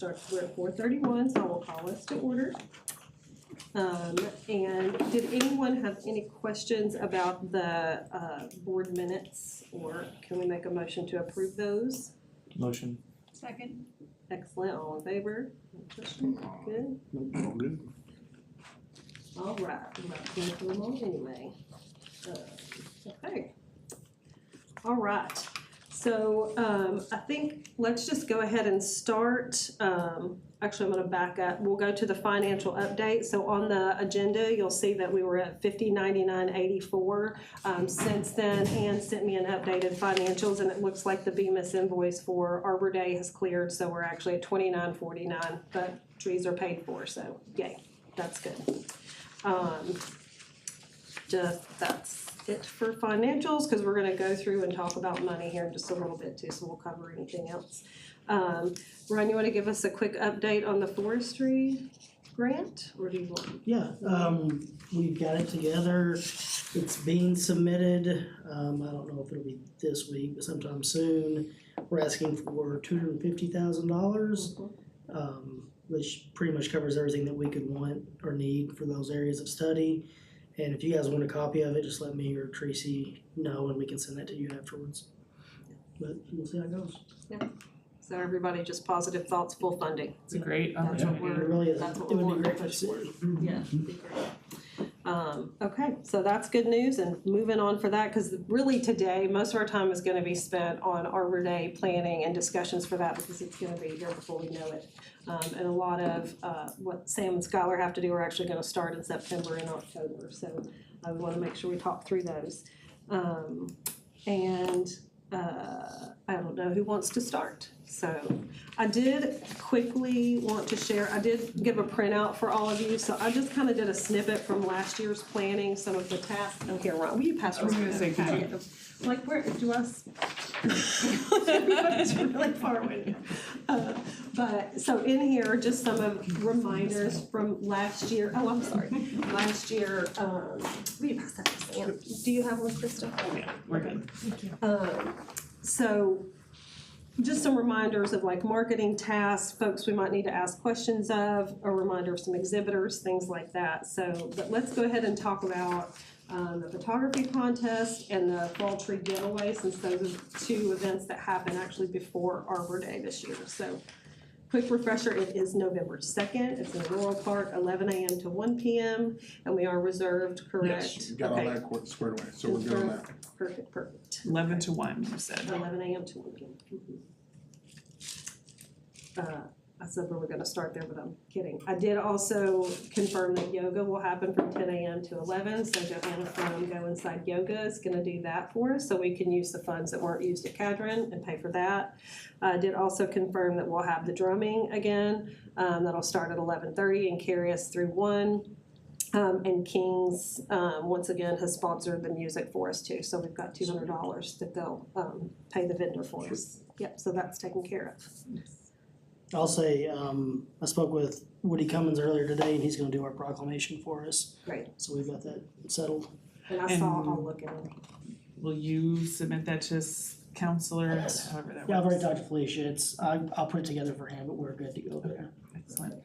we're at 4:31, so I will call us to order. And did anyone have any questions about the board minutes, or can we make a motion to approve those? Motion. Second. Excellent, all in favor? No questions? Good. All good. All right, I'm not going through them all anyway. Okay. All right, so I think let's just go ahead and start. Actually, I'm going to back up. We'll go to the financial update. So on the agenda, you'll see that we were at $50.99.84. Since then, Ann sent me an updated financials, and it looks like the BMIS invoice for Arbor Day has cleared, so we're actually at $29.49, but trees are paid for, so yay, that's good. That's it for financials, because we're going to go through and talk about money here in just a little bit too, so we'll cover anything else. Ryan, you want to give us a quick update on the forestry grant, or do you want? Yeah, we've got it together. It's being submitted. I don't know if it'll be this week, but sometime soon. We're asking for $250,000, which pretty much covers everything that we could want or need for those areas of study. And if you guys want a copy of it, just let me or Tracy know, and we can send that to you afterwards. But we'll see how it goes. Yeah. So everybody just positive thoughts, full funding. It's a great That's what opportunity. It really is. That's what It we would want be to great push to for. see. Yeah, it'd be great. Okay, so that's good news, and moving on for that, because really today, most of our time is gonna be spent on Arbor Day planning and discussions for that, because it's gonna be here before we know it. And a lot of what Sam and Skylar have to do are actually gonna start in September and October, so I wanna make sure we talk through those. I don't know who wants to start. So I did quickly want to share, I did give a printout for all of you, so I just kind of did a snippet from last year's planning, some of the tasks. Oh, here, Ron, will you pass I was gonna say, could you- like, where, do us? Everybody's really far away. But, so in here, just some of reminders from last year. Oh, I'm sorry. Last year, will you pass that to Sam? Do you have one, Krista? Oh, yeah, we're good. So just some reminders of like marketing tasks, folks we might need to ask questions of, a reminder of some exhibitors, things like that. So, but let's go ahead and talk about the photography contest and the fall tree giveaway, since those are two events that happen actually before Arbor Day this year. So quick refresher, it is November 2nd. It's in Laurel Park, 11 a.m. to 1 p.m. And we are reserved, correct? Yes, you got all that squared away, so we're good on that. Perfect. 11 to 1, you said. 11 a.m. to 1 p.m. I said we were gonna start there, but I'm kidding. I did also confirm that yoga will happen from 10 a.m. to 11, so Joanna from Go Inside Yoga is gonna do that for us, so we can use the funds that weren't used at Cadron and pay for that. I did also confirm that we'll have the drumming again, that'll start at 11:30 and carry us through 1. And King's, once again, has sponsored the music for us too, so we've got $200 that they'll pay the vendor for us. Yep, so that's taken care of. I'll say, I spoke with Woody Cummins earlier today, and he's gonna do our proclamation for us. Great. So we've got that settled. And I saw, I'll look at it. Will you submit that to counselors, however that works? Yeah, I've already talked to Felicia. I'll put it together for him, but we're good to go there. Excellent.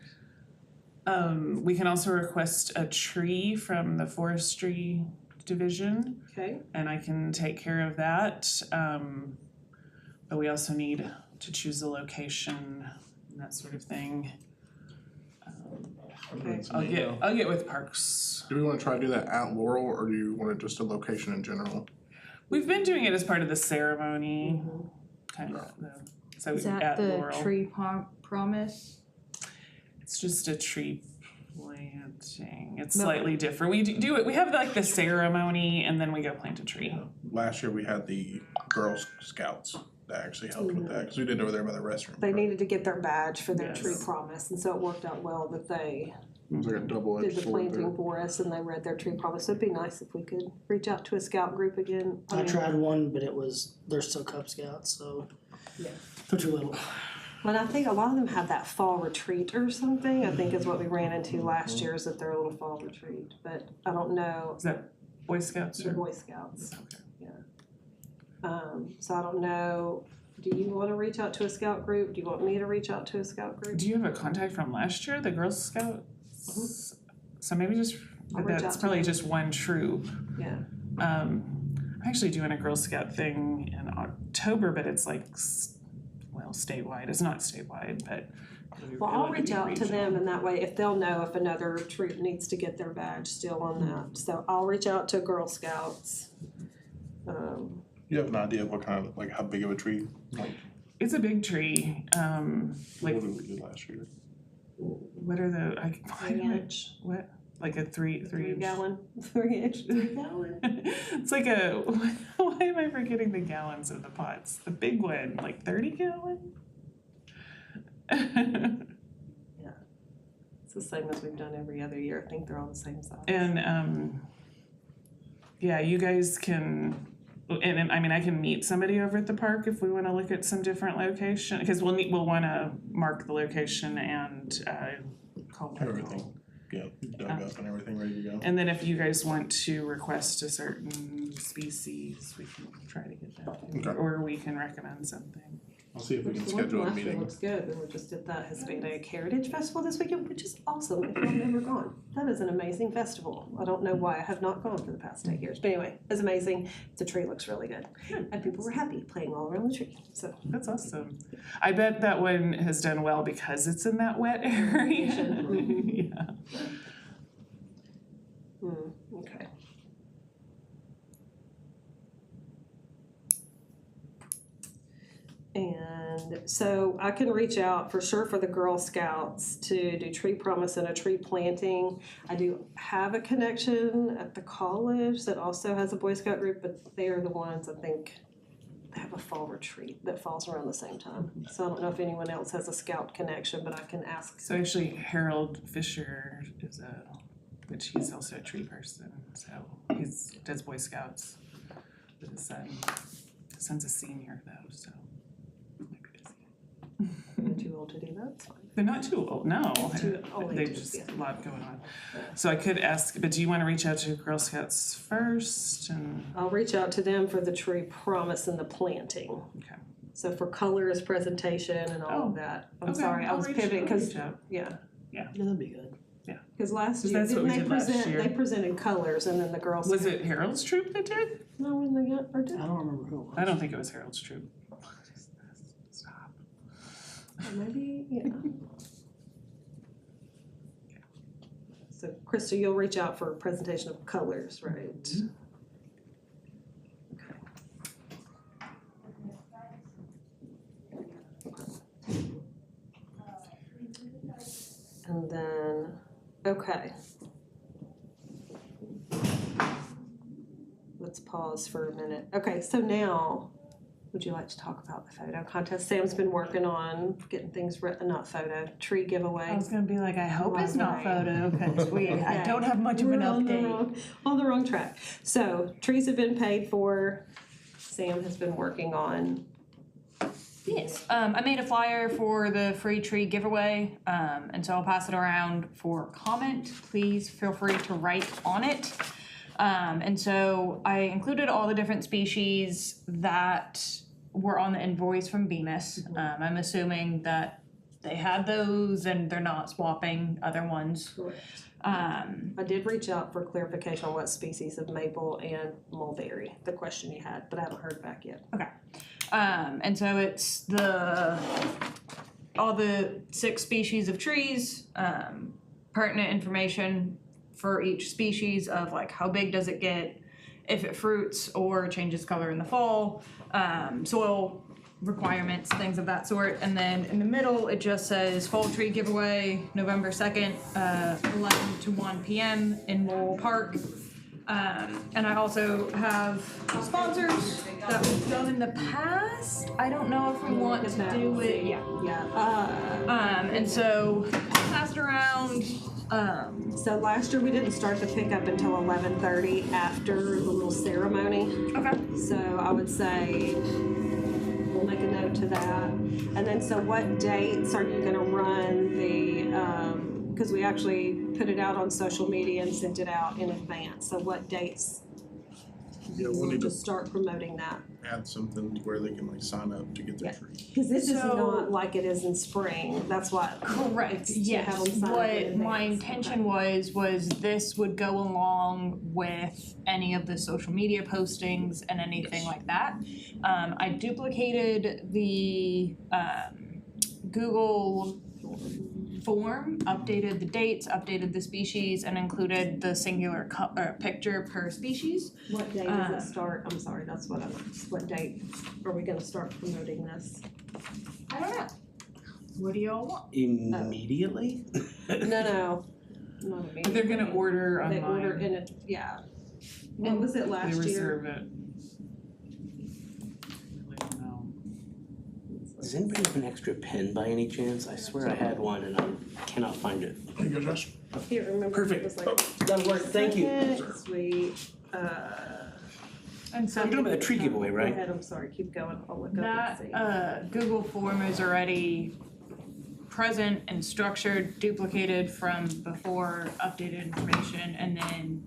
We can also request a tree from the forestry division, Okay, and I can take care of that. But we also need to choose a location and that sort of thing. okay. I'll get with Parks. Do we wanna try to do that at Laurel, or do you want it just a location in general? We've been doing it as part of the ceremony, kind of. So Is that at the Laurel. tree promise? It's just a tree planting. It's No. slightly different. We do it. We have like the ceremony, and then we go plant a tree. Last year, we had the Girl Scouts that actually helped with that, cause we did it over there by the restroom. They needed to get their badge for their Yes. tree promise, and so it worked out well that they It was like a did double-edged the sword there. planting for us and they read their tree promise. So it'd be nice if we could reach out to a scout group again. I tried one, but they're still Cub Scouts, so Yeah. they're too little. But I think a lot of them have that fall retreat or something, I think is what we ran into last year, is that they're a little fall retreat, but I don't know. Is that Boy Scouts The or? Boy Scouts, Okay. so I don't know do you wanna reach out to a scout group? Do you want me to reach out to a scout group? Do you have a contact from last year, the Girl Scouts? So maybe just, I'll reach out that's to probably them. just one troop. Yeah, I'm actually doing a Girl Scout thing in October, but it's like, well, statewide, it's not statewide, but. well, it I'll would reach be out to them regional. and that way, if they'll know if another troop needs to get their badge still on that. So I'll reach out to Girl Scouts. You have an idea of what kind of, like, how big of a tree, like, It's a big tree, like, what did we do last year? what are the, why do I, what, like a three 3 inch? gallon, 3 inch, 3 gallon. It's like a, why am I forgetting the gallons of the pots? The big one, like 30 gallon? It's the same as we've done every other year. I think they're all the same size. And, yeah, you guys can, and I mean, I can meet somebody over at the park if we wanna look at some different location, cause we'll wanna mark the location and, call Have everything, dug up and everything ready to go? And then if you guys want to request a certain species, we can try to get that, Okay. or we can recommend something. I'll see if we can The one schedule a last year meeting. looks good. We were just at that Hispanic Heritage Festival this weekend, which is awesome if you've never gone. That is an amazing festival. I don't know why I have not gone for the past 8 years, but anyway, it's amazing. The tree looks really good. And people were happy playing all around the tree, so. That's awesome. I bet that one has done well because it's in that wet area. Mhm. Yeah. Okay. And so I can reach out for sure for the Girl Scouts to do tree promise and a tree planting. I do have a connection at the college that also has a Boy Scout group, but they are the ones I think have a fall retreat that falls around the same time. So I don't know if anyone else has a scout connection, but I can ask. So actually Harold Fisher which he's also a tree person, so does Boy Scouts with his son. His son's a senior though, so. They're too old to do that, it's fine. They're not too old, no. Too old, They've too, just yeah. a lot going on. So I could ask, but do you wanna reach out to Girl Scouts first and, I'll reach out to them for the tree promise and the planting. okay. So for colors, presentation and all Oh, of that. I'm okay, sorry, I I'll was reach- pivoting I'll because, reach out. yeah, Yeah, that'd be good. because last 'Cause year, that's what didn't we they did last present, year. they presented colors and then the girls. Was it Harold's troop that did? No, when they got, or did, I don't remember who it was. I don't think it was Harold's troop. Stop. or maybe, yeah. So Krista, you'll reach out for a presentation of colors, right? Okay. And then, okay. Let's pause for a minute. Okay, so now, would you like to talk about the photo contest? Sam's been working on getting things written, not photo, tree giveaway. I was gonna be like, I hope it's not Right. photo, cause I Okay. don't have much of an We're update. on the wrong track. So trees have been paid for. Sam has been working on. Yes, I made a flyer for the free tree giveaway, and so I'll pass it around for comment. Please feel free to write on it. And so I included all the different species that were on the invoice from Bemis. I'm assuming that they had those and they're not swapping other ones. I did reach out for clarification on what species of maple and mulberry, the question you had, but I haven't heard back yet. And so it's all the 6 species of trees, pertinent information for each species of like how big does it get, if it fruits or changes color in the fall, soil requirements, things of that sort. And then in the middle, it just says fall tree giveaway, November 2nd, 11 to 1 p.m. in Lowell Park. And I also have sponsors that we've done in the past. I don't know if we want to do it. Yeah. Yeah, And so passed around. so last year we didn't start the pickup until 11:30 after the little ceremony. Okay. So I would say we'll make a note to that. And then, so what dates are you gonna run the, because we actually put it out on social media and sent it out in advance. So what dates Yeah, we'll we'll need to just start promoting that. add something where they can like sign up to get their Yeah. tree. Cause this is So- not like it is in spring, that's why. Correct, it's to yes. have them sign up in What my advance. intention was this would go along with any of the social media postings and anything like that. I duplicated the Google form, updated the dates, updated the species, and included the singular picture per species. What day does it start? I'm sorry, that's what date are we gonna start promoting this? I don't know. What do y'all want? Immediately? No, not immediately. But they're gonna order They order online, in it, yeah. What was it they last year? reserve it. I don't know. Does anybody have an extra pen by any chance? I swear I had one and I cannot find it. There you go, Josh. I can't remember, if it was like. That'll work, thank you. Sweet, And so I'm talking about the tree giveaway, Go right? ahead, I'm sorry, keep going, I'll look up and that see. Google form is already present and structured, duplicated from before, updated information, and then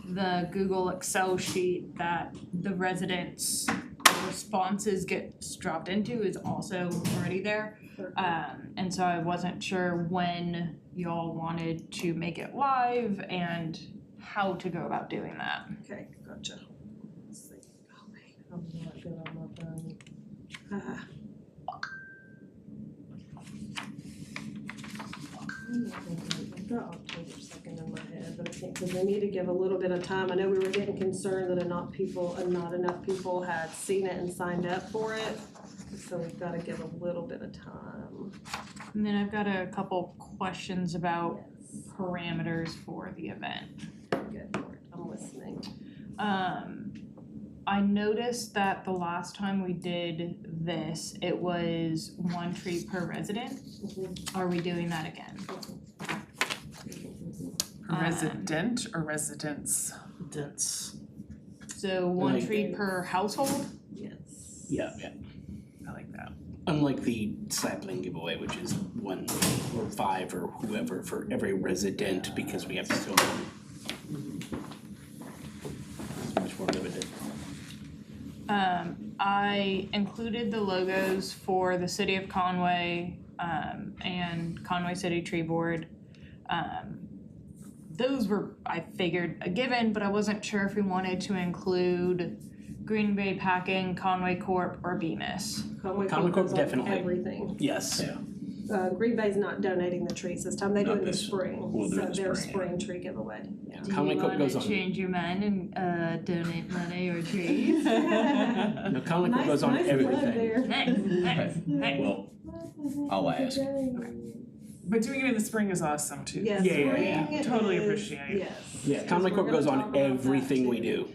the Google Excel sheet that the residents' responses get dropped into is also already there. And so I wasn't sure when y'all wanted to make it live and how to go about doing that. Okay, gotcha. Let's see, oh wait, I'm not good on my phone. I've got October 2nd in my head, but I think, because we need to give a little bit of time. I know we were getting concerned that not enough people had seen it and signed up for it. So we've gotta give a little bit of time. And then I've got a couple questions about parameters for the event. Good for it, I'm listening. I noticed that the last time we did this, it was 1 tree per resident. Are we doing that again? Resident or residents? That's, So 1 Like- tree per household? Yes. Yeah. I like that. Unlike the sapling giveaway, which is 1 or 5 or whoever for every resident because we have so many. It's much more limited. I included the logos for the city of Conway, and Conway City Tree Board. Those were, I figured, a given, but I wasn't sure if we wanted to include Green Bay Packing, Conway Corp, or Bemis. Conway Corp Corp goes on definitely. Everything. Yes. Green Bay's not donating the trees this time, they do it Not in the this- spring, we'll do it so in the their spring, spring tree giveaway. Conway Corp goes on. change your mind and donate money or trees? No, Conway Corp goes on Nice plug everything. there. Nice. Well, I'll ask. But doing it in the spring is awesome too. Yes, Yeah. spring Totally is- appreciate. Yes. Yeah, Conway We're Corp gonna goes talk on about that everything we too. do.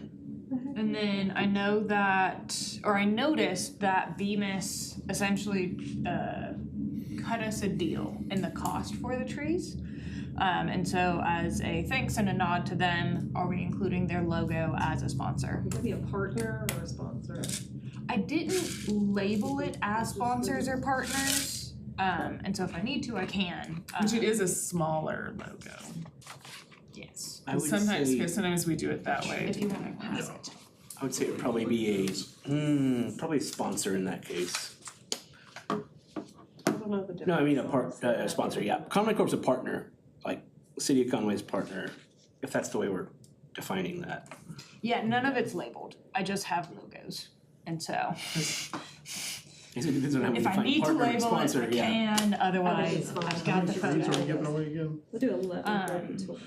And then I know that, or I noticed that Bemis essentially cut us a deal in the cost for the trees. And so as a thanks and a nod to them, are we including their logo as a sponsor? Would it be a partner or a sponsor? I didn't label it as sponsors or partners, and so if I need to, I can. Which it is a smaller logo. Yes, I would Sometimes, say, because sometimes we do it that way. if you wanna pass it. I would say it would probably be probably a sponsor in that case. I don't know the difference. No, I mean a sponsor, yeah. Conway Corp's a partner, like City of Conway's partner, if that's the way we're defining that. Yeah, none of it's labeled, I just have logos, and so It depends on how we if I define need to partner and label it, sponsor, I yeah. can, otherwise Okay, I've got the Trees are we photo. giving away again? We'll do 11 to 1.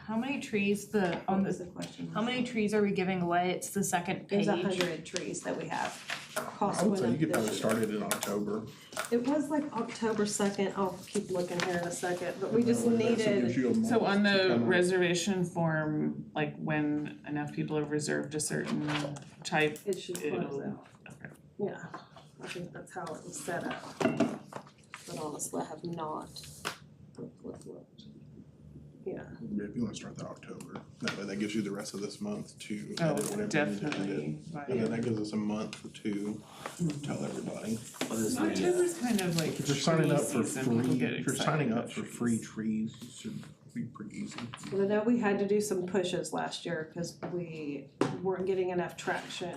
How many trees What was the question? how many trees are we giving away? It's the second page. There's 100 trees that we have. Cost I would say went you up could probably this start it in October. year. It was like October 2nd, I'll keep looking here in a second, but we just That gives needed, you a month So on to the come up. reservation form, like when enough people have reserved a certain type, it should close it'll, out. okay. Yeah, I think that's how it was set up. But honestly, I have not looked. Yeah, If you wanna start that October, that way that gives you the rest of this month to Oh, edit whatever you need to edit. definitely. And then that gives us a month to tell everybody. October's kind of like If you're signing tree up for season, free, people get if you're excited signing up about for trees. free trees, you should Be pretty easy. But I know we had to do some pushes last year because we weren't getting enough traction.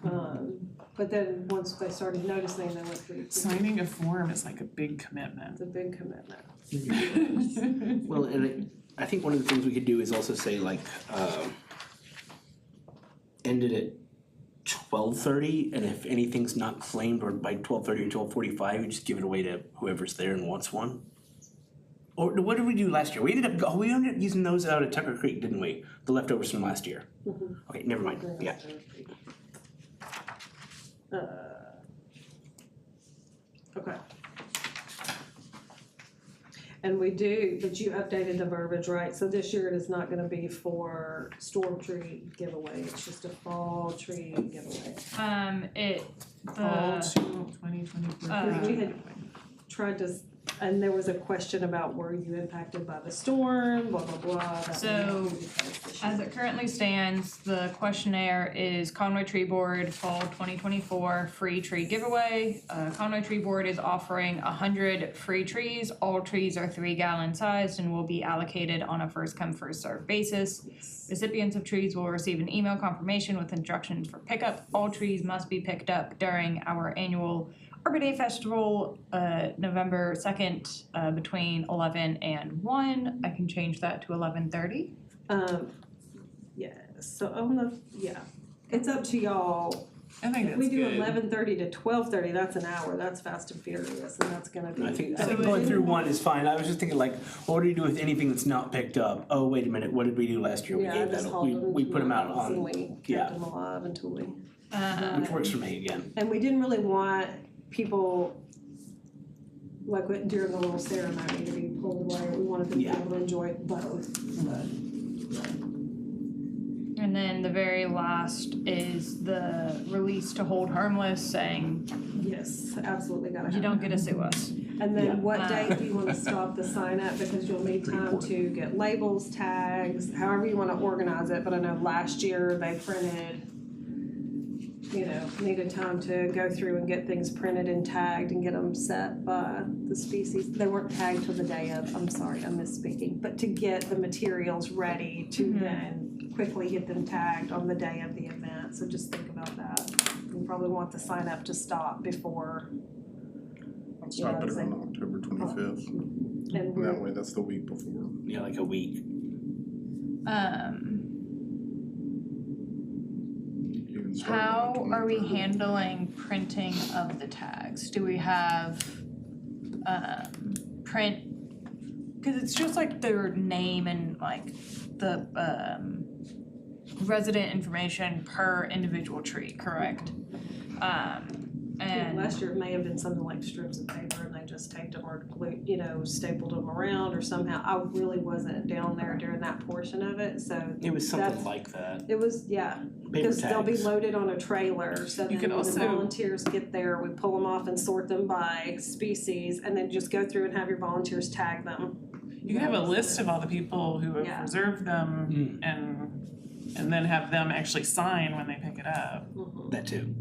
But then once they started noticing, they went through. Signing a form is like a big commitment. It's a big commitment. Well, and I think one of the things we could do is also say like, end it at 12:30, and if anything's not claimed or by 12:30 or 12:45, you just give it away to whoever's there and wants one. Or what did we do last year? We ended up using those out at Tucker Creek, didn't we? The leftovers from last year. Mhm. Okay, never mind, yeah. Okay. And we do, but you updated the verbiage, right? So this year it is not gonna be for storm tree giveaway, it's just a fall tree giveaway. Fall The, to 2024. We had tried to, and there was a question about were you impacted by the storm, blah, blah, blah. That So, we discussed this year. as it currently stands, the questionnaire is Conway Tree Board Fall 2024 free tree giveaway. Conway Tree Board is offering 100 free trees. All trees are 3-gallon sized and will be allocated on a first come first served basis. Recipients of trees will receive an email confirmation with instructions for pickup. All trees must be picked up during our annual Arbor Day Festival, November 2nd, between 11 and 1. I can change that to 11:30. Yeah, so it's up to y'all. I think If that's we do good. 11:30 to 12:30, that's an hour, that's fast and furious, and that's gonna be. I think So going it- through one is fine. I was just thinking like, what do you do with anything that's not picked up? Oh, wait a minute, what did we do last year? We Yeah, I gave just that, hauled them we to put them out Miles and on, we yeah. kept them alive until we. which works for me again. And we didn't really want people, like during the little ceremony, to be pulled away, we wanted them to be Yeah. able to enjoy both, but. And then the very last is the release to hold harmless, saying Yes, absolutely gotta have. you don't that. get to sue us. And then Yeah. what date do you wanna stop the sign up, because you'll need time to get labels, tags, however you wanna organize it, but I know last year they printed, needed time to go through and get things printed and tagged and get them set by the species. They weren't tagged till the day of, I'm sorry, I'm misspeaking, but to get the materials ready to then quickly get them tagged on the day of the event, so just think about that. You probably want the sign up to stop before, I'll stop it around October 25th. and And we're, that way, that's the week before. Yeah, like a week. You can start on How the are we 23rd. handling printing of the tags? Do we have print? Cause it's just like their name and like the resident information per individual tree, correct? And last year it may have been something like strips of paper and they just taped them or glued, stapled them around or somehow. I really wasn't down there during that portion of it, so It was something That's- like that. it was, yeah. Paper Because they'll be tags. loaded on a trailer, so You then could when the also- volunteers get there, we pull them off and sort them by species, and then just go through and have your volunteers tag them. You can have a list of all the people who have Yeah. reserved them and then have them actually sign when they pick it up. That too.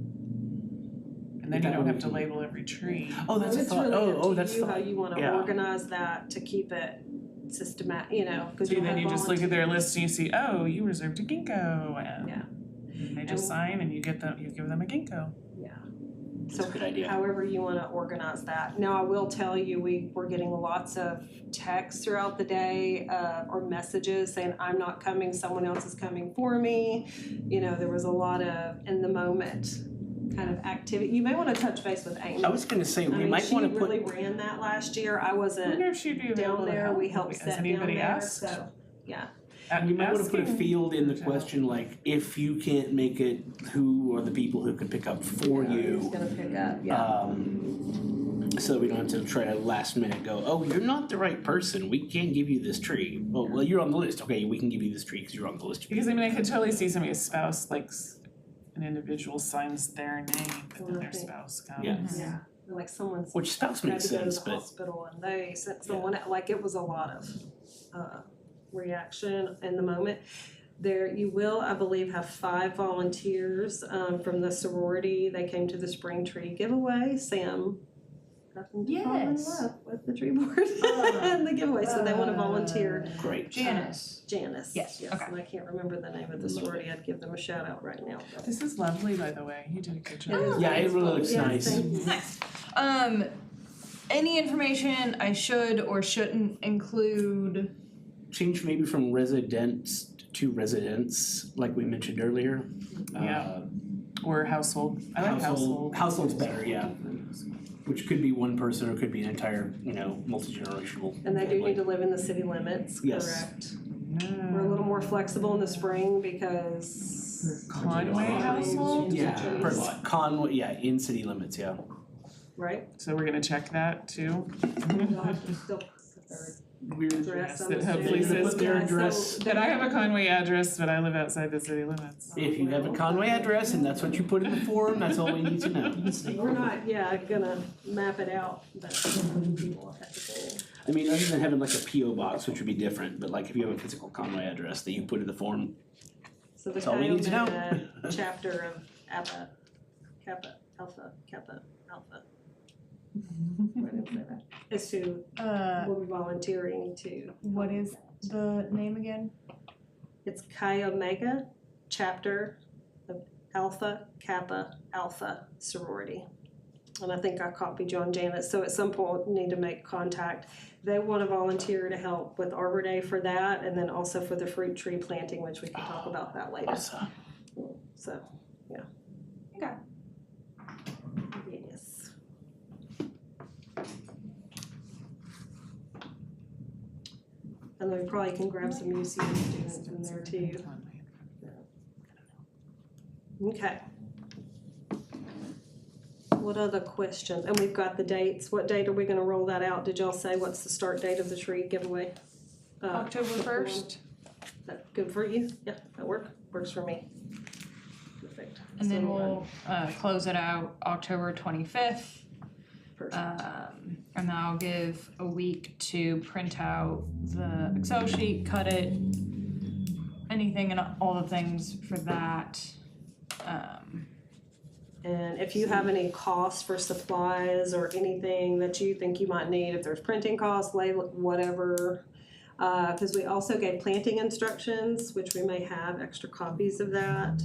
And then you don't have to label every tree. Oh, that's a It's thought. really up to That's you thought. how you wanna Yeah. organize that to keep it systematic, cause So you'll then have you just look at their volunteers. list and you see, oh, you reserved a ginkgo, and Yeah. they just sign and you give them a ginkgo. That's a good idea. However you wanna organize that. Now, I will tell you, we're getting lots of texts throughout the day, or messages saying, I'm not coming, someone else is coming for me. There was a lot of in the moment kind of activity. You may wanna touch base with Amy. I was gonna say, we might wanna She really put, ran that last year. I I wasn't wonder if she'd be available down to there, help. we helped Has set down anybody there, asked? so, yeah. we might wanna put a Asking field in the her to help. question, like, if you can't make it, who are the people who can pick up for Who's you? gonna pick up, yeah. So we don't have to try to last minute go, oh, you're not the right person, we can't give you this tree. Oh, well, you're on the list, okay, we can give you this tree because you're on the list. Because I could totally see somebody's spouse, like an individual signs their name, but then their spouse comes. Yeah. Yeah, like someone's Which spouse had makes to go to sense, the but hospital and they sent someone, like it was a lot of reaction in the moment. There, you will, I believe, have 5 volunteers from the sorority. They came to the spring tree giveaway. Sam happened to fall in Yes. love with the tree board and the giveaway, so they wanna volunteer. Great. Janice. Janice. Yes, okay. And I can't remember the name of the sorority, I'd give them a shout out right now, but. This is lovely, by the way. You did a good It job. is Yeah, it really looks yes, nice. thank you. Any information I should or shouldn't include? Change maybe from residence to residence, like we mentioned earlier. Yeah. Or household. I like household. Household's better, yeah. Which could be one person or could be an entire, multi-generational. And they do need to live in the city limits, Yes. correct? We're a little more flexible in the spring because, Conway household? Yeah, Conway, yeah, in city limits, yeah. right? So we're gonna check that too. We'll have to still put their Weird address, I'm That hopefully assuming. says their Yeah, so address. But I have a Conway address, but I live outside the city limits. If you have a Conway address and that's what you put in the form, that's all we need to know. We're not, gonna map it out, but we'll have to go. I mean, other than having like a PO box, which would be different, but like if you have a physical Conway address that you put in the form, So the That's all we need to know. Cuyahoga chapter of Kappa Alpha. I didn't say that. Is who will be volunteering to. What is the name again? It's Chi Omega chapter of Alpha Kappa Alpha sorority. And I think I copied you on Janet, so at some point we need to make contact. They wanna volunteer to help with Arbor Day for that, and then also for the fruit tree planting, which we can talk about that later, awesome. so, yeah. Okay. Yes. And then we probably can grab some UCA students in there too. Okay. What other questions? And we've got the dates. What date are we gonna roll that out? Did y'all say what's the start date of the tree giveaway? October 1st. That good for you? Yeah, that works for me. Perfect. And then So, we'll close it out October 25th. perfect. And then I'll give a week to print out the Excel sheet, cut it, anything and all the things for that. And if you have any costs for supplies or anything that you think you might need, if there's printing costs, label, whatever. Cause we also gave planting instructions, which we may have extra copies of that.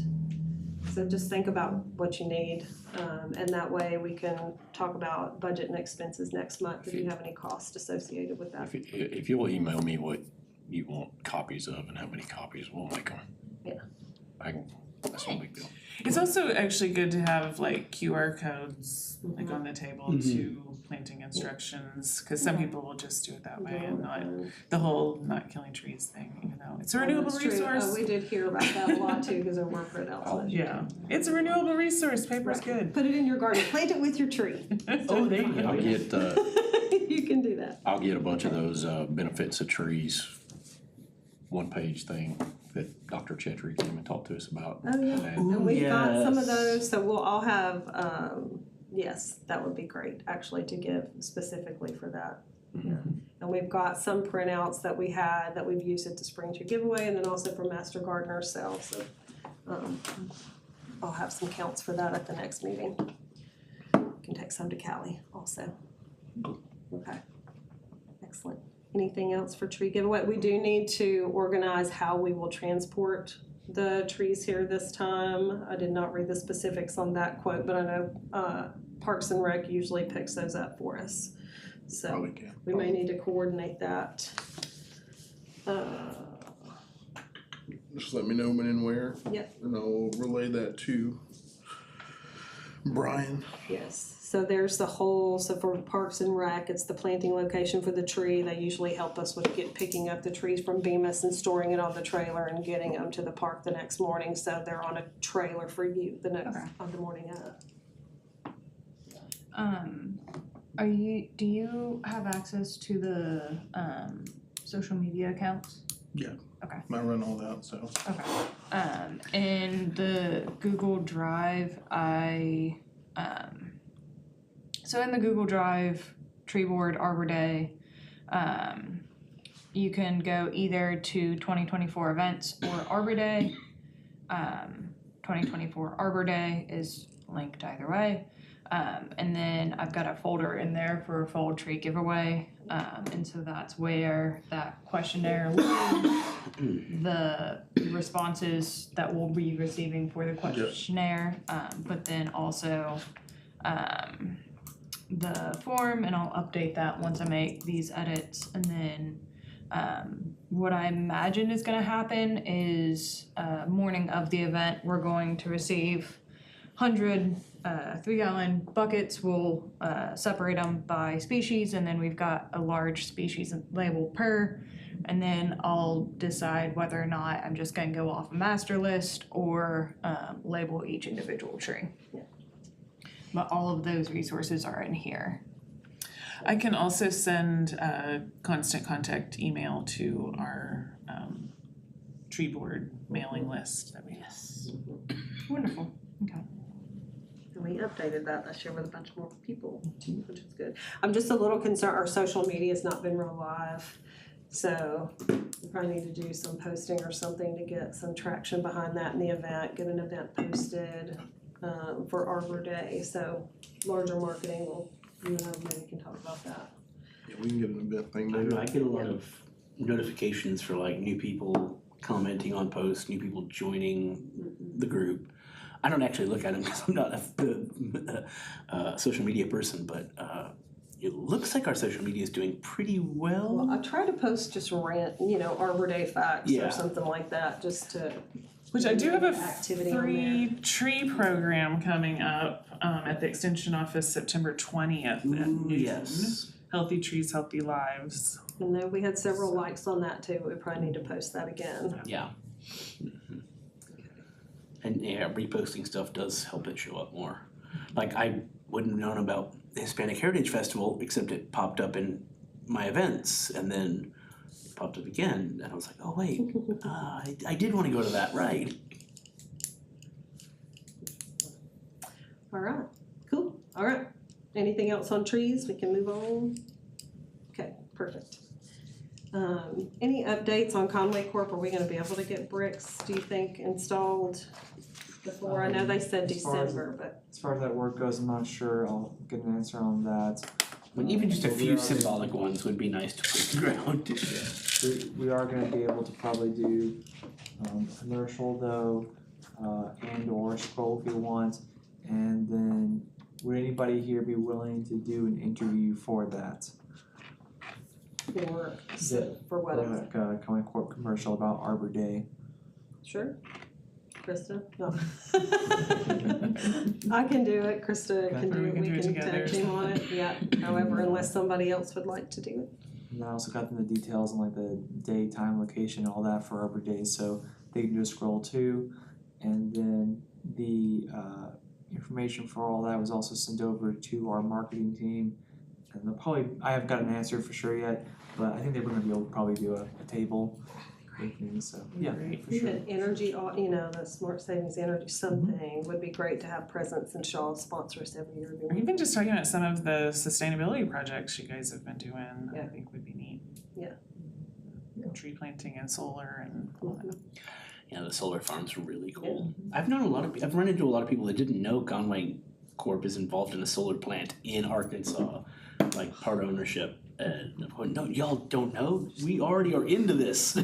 So just think about what you need, and that way we can talk about budget and expenses next month if you have any costs associated with that. If you'll email me what you want copies of and how many copies, we'll make them. Yeah. That's no big deal. It's also actually good to have like QR codes like on the table Mhm. to planting instructions, cause some people will just do it that way and not the whole not killing trees thing, even though it's a renewable That's true. resource. We did hear about that a lot too, cause there were printouts. Yeah, it's a renewable resource, paper's good. Put it in your garden, plant it with your tree. Oh, there you I'll go. get, You can do that. I'll get a bunch of those, benefits of trees, one-page thing that Dr. Chetry came and talked to us about. Oh, yeah. today. And we've got some of yes. those, so we'll all have, yes, that would be great, actually, to give specifically for that. Yeah. And we've got some printouts that we had that we've used at the Spring Tree Giveaway, and then also for Master Gardener sales, so, I'll have some counts for that at the next meeting. Can take some to Callie also. Okay, excellent. Anything else for tree giveaway? We do need to organize how we will transport the trees here this time. I did not read the specifics on that quote, but I know Parks and Rec usually picks those up for us. So Probably can. we may need to coordinate that. Just let me know when and where. Yep. And I'll relay that to Brian. Yes, so there's the whole, so for Parks and Rec, it's the planting location for the tree. They usually help us with picking up the trees from Bemis and storing it on the trailer and getting them to the park the next morning. So they're on a trailer for you the next, Okay. on the morning of. Do you have access to the social media accounts? I run all that, so. Okay. In the Google Drive, so in the Google Drive, Tree Board, Arbor Day, you can go either to 2024 events or Arbor Day. 2024 Arbor Day is linked either way. And then I've got a folder in there for a fall tree giveaway. And so that's where that questionnaire lives, the responses that we'll be receiving for the questionnaire, but then also the form, and I'll update that once I make these edits. And then what I imagine is gonna happen is morning of the event, we're going to receive 100 3-gallon buckets. We'll separate them by species, and then we've got a large species label per, and then I'll decide whether or not I'm just gonna go off a master list or label each individual tree. Yeah. But all of those resources are in here. I can also send a constant contact email to our tree board mailing list that we have. Yes. Wonderful, okay. And we updated that this year with a bunch more people, which is good. I'm just a little concerned, our social media's not been real live, so we probably need to do some posting or something to get some traction behind that in the event, get an event posted for Arbor Day, so larger marketing, you and I maybe can talk about that. Yeah, we can get an event thing I know, later. I get a lot of notifications for like new people commenting on posts, new people joining the group. I don't actually look at them because I'm not a social media person, but it looks like our social media is doing pretty Well, well. I try to post just Arbor Day facts Yeah. or something like that, just to. Which I do have a Activity on free tree program coming up at the extension office September 20th at noon. Yes. Healthy trees, healthy lives. And then we had several likes on that too, we probably need to post that again. Yeah. Mhm. And yeah, reposting stuff does help it show up more. Like I wouldn't have known about the Hispanic Heritage Festival except it popped up in my events, and then it popped up again, and I was like, oh wait, I did want to go to that, right? All right, cool, all right. Anything else on trees? We can move on. Okay, perfect. Any updates on Conway Corp? Are we gonna be able to get bricks, do you think, installed before? I know they said As far as- December, but As far as that work goes, I'm not sure. I'll get an answer on that. But even just a But we few are- symbolic ones would be nice to put in the ground. We are gonna be able to probably do commercial though, and or scroll if you want. And then would anybody here be willing to do an interview for that? for, Yeah. for what? Like a Conway Corp commercial about Arbor Day. Sure. Krista? No. I can do it, Krista can do Or it, we do it can together. tag team on it, yeah, however, unless somebody else would like to do it. And I also got them the details on like the day, time, location, all that for Arbor Day, so they can just scroll too. And then the information for all that was also sent over to our marketing team. And they'll probably, I haven't got an answer for sure yet, but I think they were gonna be able to probably do a table with things, so yeah, Great. for sure. Even energy, the smart savings energy, something would be great to have presence and Shaw sponsor us every year. Or even just talking about some of the sustainability projects you guys have been doing, I Yeah. think would be neat. Yeah. Tree planting and solar and all that. Yeah, the solar farms are really cool. I've run into a lot of people that didn't know Conway Corp is involved in a solar plant in Arkansas, like part ownership. And I'm going, no, y'all don't know? We already are into this.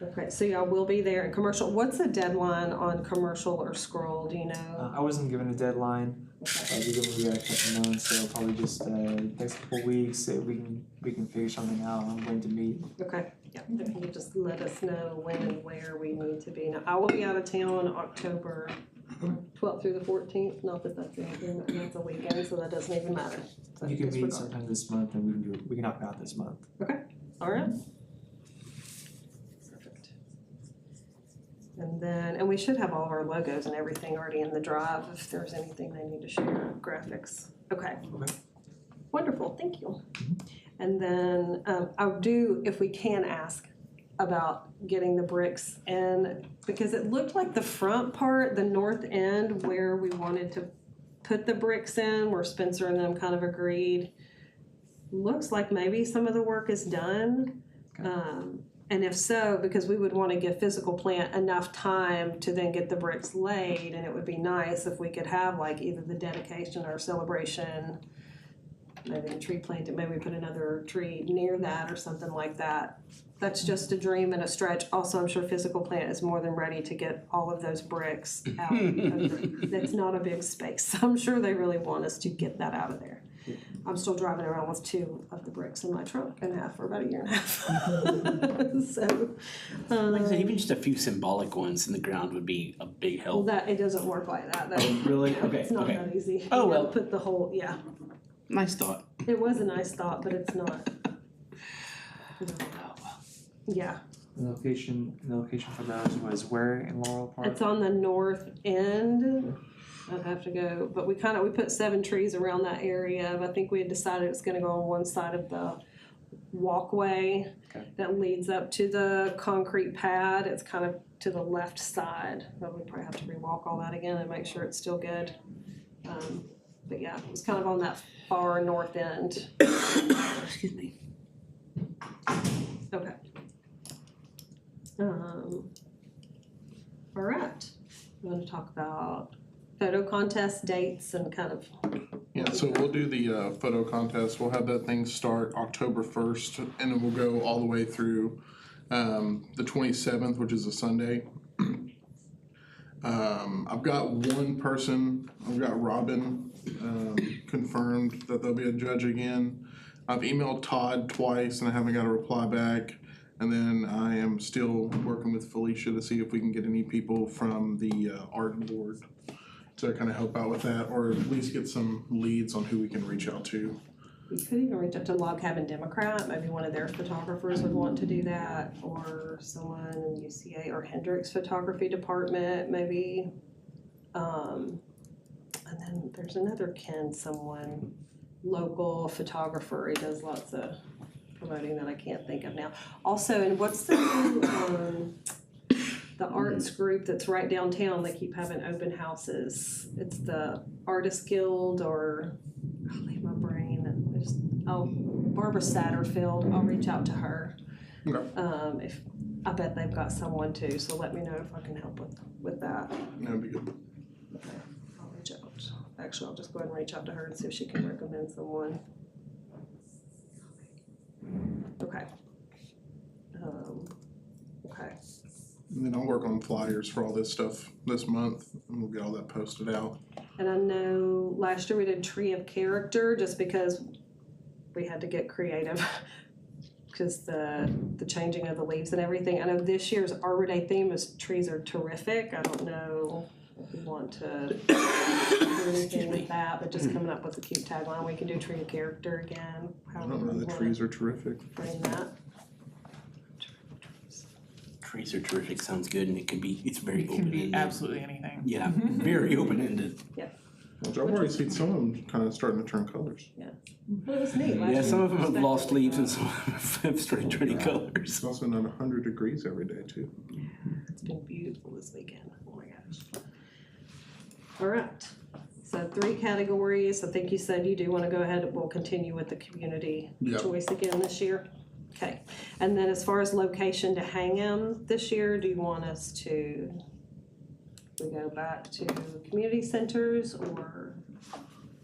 Okay, so y'all will be there in commercial, what's the deadline on commercial or scroll, do you know? I wasn't given a deadline, Okay. we got a couple months, so probably just next couple weeks, we can figure something out. I'm going to meet. Okay, yeah, if you could just let us know when and where we need to be. Now, I will be out of town October 12th through the 14th, not that that's anything, that's a weekend, so that doesn't even matter. So You can meet disregard. sometime this month, and we can knock it out this month. All right. Perfect. And we should have all of our logos and everything already in the drive if there's anything they need to share, graphics. Okay. Okay. Wonderful, thank you. And then I'll do, if we can ask about getting the bricks in, because it looked like the front part, the north end where we wanted to put the bricks in, where Spencer and them kind of agreed, looks like maybe some of the work is done. Okay. And if so, because we would wanna give physical plant enough time to then get the bricks laid, and it would be nice if we could have like either the dedication or celebration, maybe the tree planting, maybe we put another tree near that or something like that. That's just a dream and a stretch. Also, I'm sure physical plant is more than ready to get all of those bricks out. It's not a big space. I'm sure they really want us to get that out of there. I'm still driving around with 2 of the bricks in my trunk and a half for about a year and a half. So, Like I said, even just a few symbolic ones in the ground would be a big well, help. it doesn't work like that. Though. Really? Okay, It's not okay. that easy. Oh, You gotta well. put the whole, yeah. Nice thought. It was a nice thought, but it's not. Yeah, The location for those was where in Laurel Park? it's on the north end. I'd have to go, but we put 7 trees around that area. But I think we had decided it's gonna go on one side of the walkway Okay. that leads up to the concrete pad. It's kind of to the left side, but we probably have to rewalk all that again and make sure it's still good. But yeah, it was kind of on that far north end. Excuse me. Okay. All right, I'm gonna talk about photo contest dates and kind of, Yeah, so we'll do the photo contest. We'll have that thing start October 1st, and then we'll go all the way through the 27th, which is a Sunday. I've got one person, I've got Robin, confirmed that there'll be a judge again. I've emailed Todd twice and I haven't got a reply back. And then I am still working with Felicia to see if we can get any people from the art board to kind of help out with that, or at least get some leads on who we can reach out to. we could even reach out to Log Cabin Democrat, maybe one of their photographers would want to do that, or someone in UCA or Hendricks Photography Department, maybe. And then there's another Ken, someone, local photographer, he does lots of promoting that I can't think of now. Also, and what's the new, the arts group that's right downtown, they keep having open houses. It's the Artist Guild, or, I'll leave my brain, Barbara Satterfield, I'll reach out to her. Okay. If, I bet they've got someone too, so let me know if I can help with that. That'd be good. I'll reach out. Actually, I'll just go ahead and reach out to her and see if she can recommend someone. Okay. Okay. And then I'll work on flyers for all this stuff this month, and we'll get all that posted out. And I know last year we did Tree of Character just because we had to get creative. Because the changing of the leaves and everything. I know this year's Arbor Day theme is trees are terrific. I don't know if we want to do anything with that, but just coming up with a cute tagline. We can do Tree of Character again. I However don't know, we the want trees to are terrific. frame that. Trees are terrific, sounds good, and it's very It can be open-ended. absolutely anything. Yeah, very open-ended. Which I've already seen some of them kind of starting to turn colors. Well, it was neat. Last Yeah, year some of them have we lost expected leaves and that. some of them have started turning colors. It's also not 100 degrees every day too. It's been beautiful this weekend. Oh my gosh. All right. So 3 categories. I think you said you do want to go ahead and we'll continue with the community Yeah. choice again this year. Okay. And then as far as location to hang them this year, do you want us to we go back to community centers, or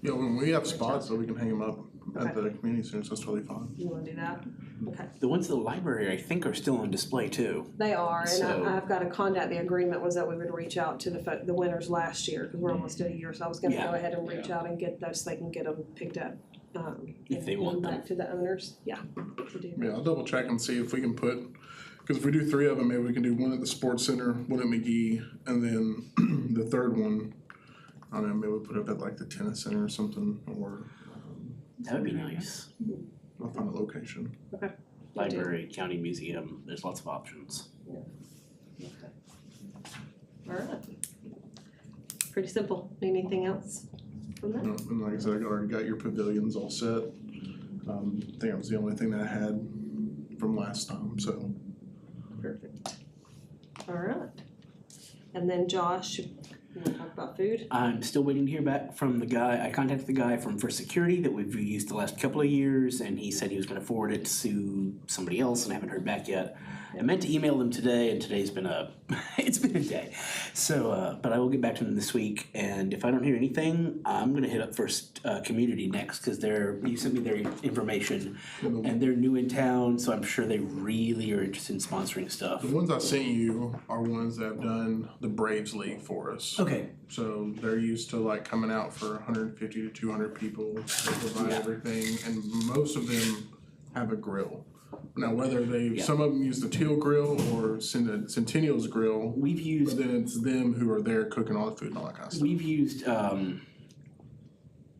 Yeah, when we have spots that we can hang them up at Okay. the community centers, that's totally fine. you want to do that? Okay. The ones at the library, I think, are still on display too. They are, and So- I've got a contact, the agreement was that we would reach out to the winners last year, because we're almost at a year, so I was gonna Yeah. go ahead and reach out and get those, so they can get them picked up. If they and want back to the owners, yeah, to do that. Yeah, I'll double check and see if we can put, because if we do 3 of them, maybe we can do one at the sports center, one at McGee, and then the third one, I don't know, maybe we put it at like the tennis center or something, or That would be nice. I'll find a location. Library, county museum, there's lots of options. Alright. Pretty simple, anything else from that? And like I said, I already got your pavilions all set. I think that was the only thing that I had from last time, so. Perfect. Alright. And then Josh, You wanna talk about food? I'm still waiting to hear back from the guy. I contacted the guy from First Security that we've used the last couple of years, and he said he was gonna forward it to somebody else, and I haven't heard back yet. I meant to email them today, and today's been it's been a day. So, but I will get back to them this week, and if I don't hear anything, I'm gonna hit up First Community next, cause you sent me their information, and they're new in town, so I'm sure they really are interested in sponsoring stuff. The ones I sent you are ones that have done the Braves League for us. Okay, So they're used to like coming out for 150 to 200 people. They provide Yeah. everything, and most of them have a grill. Now, whether Yeah. some of them use the Teal grill or Centennial's grill, we've but used then it's them who are there cooking all the food and all that kind of stuff. We've used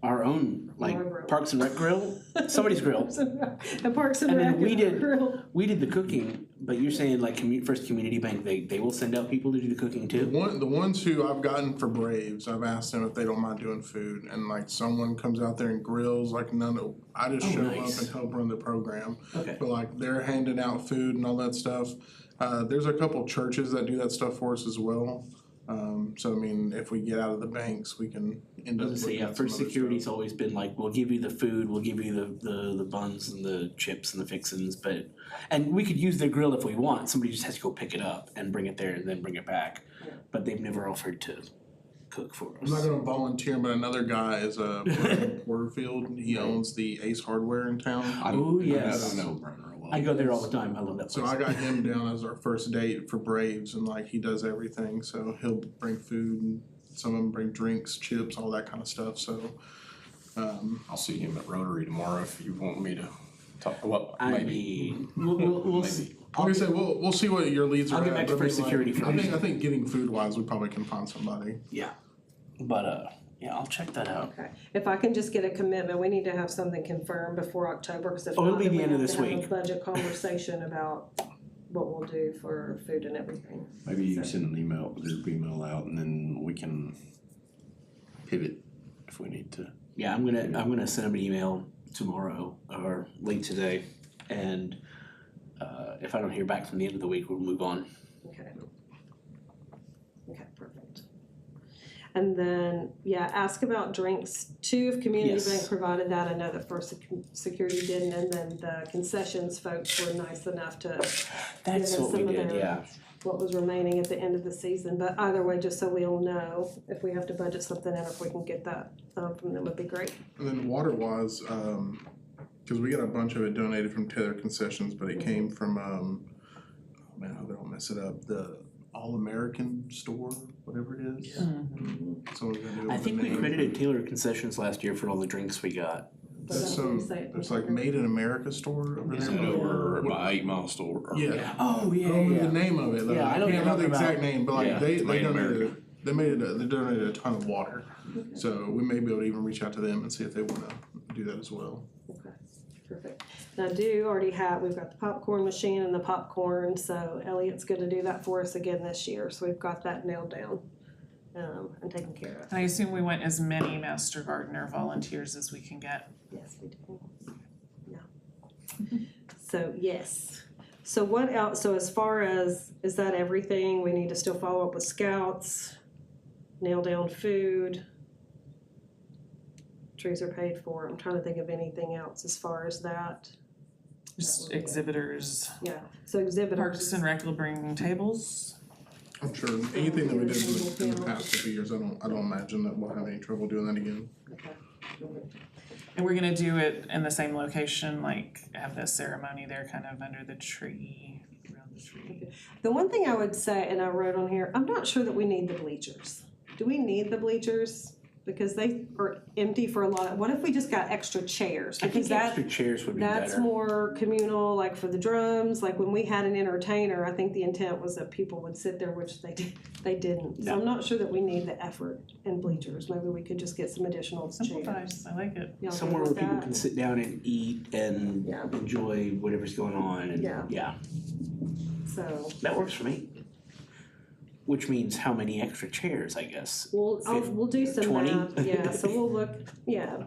our own, like, Our grill. Parks and Rec grill, somebody's grill. The Parks and And then Rec we did- grill. We did the cooking, but you're saying like First Community Bank, they will send out people to do the cooking too? The ones who I've gotten for Braves, I've asked them if they don't mind doing food, and like someone comes out there and grills, like I just Oh, show nice. up and help run the program. Okay. But like they're handing out food and all that stuff. There's a couple churches that do that stuff for us as well. So I mean, if we get out of the banks, we can end I up. was gonna say, looking yeah, at some First other Security's stuff. always been like, we'll give you the food, we'll give you the buns and the chips and the fixins, and we could use their grill if we want, somebody just has to go pick it up and bring it there and then bring it back. But they've never offered to cook for I'm not us. gonna volunteer, but another guy is Brian Porterfield. He owns the Ace Hardware in town. Oh, yes. I know Brenner well. I go there all the time, I love that So place. I got him down as our first date for Braves, and like he does everything. So he'll bring food, and some of them bring drinks, chips, all that kind of stuff. So I'll see him at Rotary tomorrow if you want me to talk, well, I maybe. mean, we'll Maybe. I'll like I said, we'll see what your leads are. I'll get at, back to but I mean, First Security like, first. I think getting food wise, we probably can find somebody. Yeah, but yeah, I'll check that out. Okay, if I can just get a commitment, we need to have something confirmed before October, because if Oh, it'll not, be then the we end of have this to have a week. budget conversation about what we'll do for food and everything. Maybe you can send an email, group email out, and then we can pivot if we need to. Yeah, I'm gonna send them an email tomorrow or late today, and if I don't hear back from the end of the week, we'll move on. Okay. Okay, perfect. And then, yeah, ask about drinks too, if Community Yes. Bank provided that, I know that First Security didn't, and then the concessions folks were nice enough to That's us what we some of did, their- yeah. what was remaining at the end of the season, but either way, just so we'll know if we have to budget something and if we can get that from them, would be great. And then water wise, because we got a bunch of it donated from Taylor Concessions, but it came from oh man, I hope I don't mess it up. The All American store, whatever it is. Someone's gonna do it I with think the we name. credited Taylor Concessions last year for all the drinks we got. But That's that's what we say. it's like Made in America store over Is there. it over by 8 Mile Store? or- Yeah. Oh, I don't remember the name of it. Though. Yeah, I know can't what remember the you're talking exact name, but like Yeah, they Made in donated America. they donated a ton of water. So we may be able to even reach out to them and see if they wanna do that as well. Okay, perfect. Now, we've got the popcorn machine and the popcorn, so Elliot's gonna do that for us again this year, so we've got that nailed down, and taken care of. And I assume we want as many Master Gardener volunteers as we can get. Yes, we do. Yeah. So, yes. So what else, so as far as, is that everything? We need to still follow up with scouts, nail down food. Trees are paid for. I'm trying to think of anything else as far as that. Just exhibitors. Yeah, so exhibitors. Parks and Rec will bring tables. I'm sure anything that we did in the past couple of years, I don't imagine that we'll have any trouble doing that again. Okay. And we're gonna do it in the same location, like have the ceremony there kind of under the tree, around the tree. The one thing I would say, and I wrote on here, I'm not sure that we need the bleachers. Do we need the bleachers? Because they are empty for a lot of, what if we just got extra chairs? I Because think that, extra chairs would be better. that's more communal, like for the drums, like when we had an entertainer, I think the intent was that people would sit there, which they didn't. So I'm not sure that we need the effort in bleachers, maybe we could just get some additional Simplifies, chairs. I like it. Y'all good Somewhere where with people that? can sit down and eat and Yeah. enjoy whatever's going on and, Yeah. yeah, So, that works for me. Which means how many extra chairs, I guess. we'll do some 20? math, yeah, so we'll look, yeah.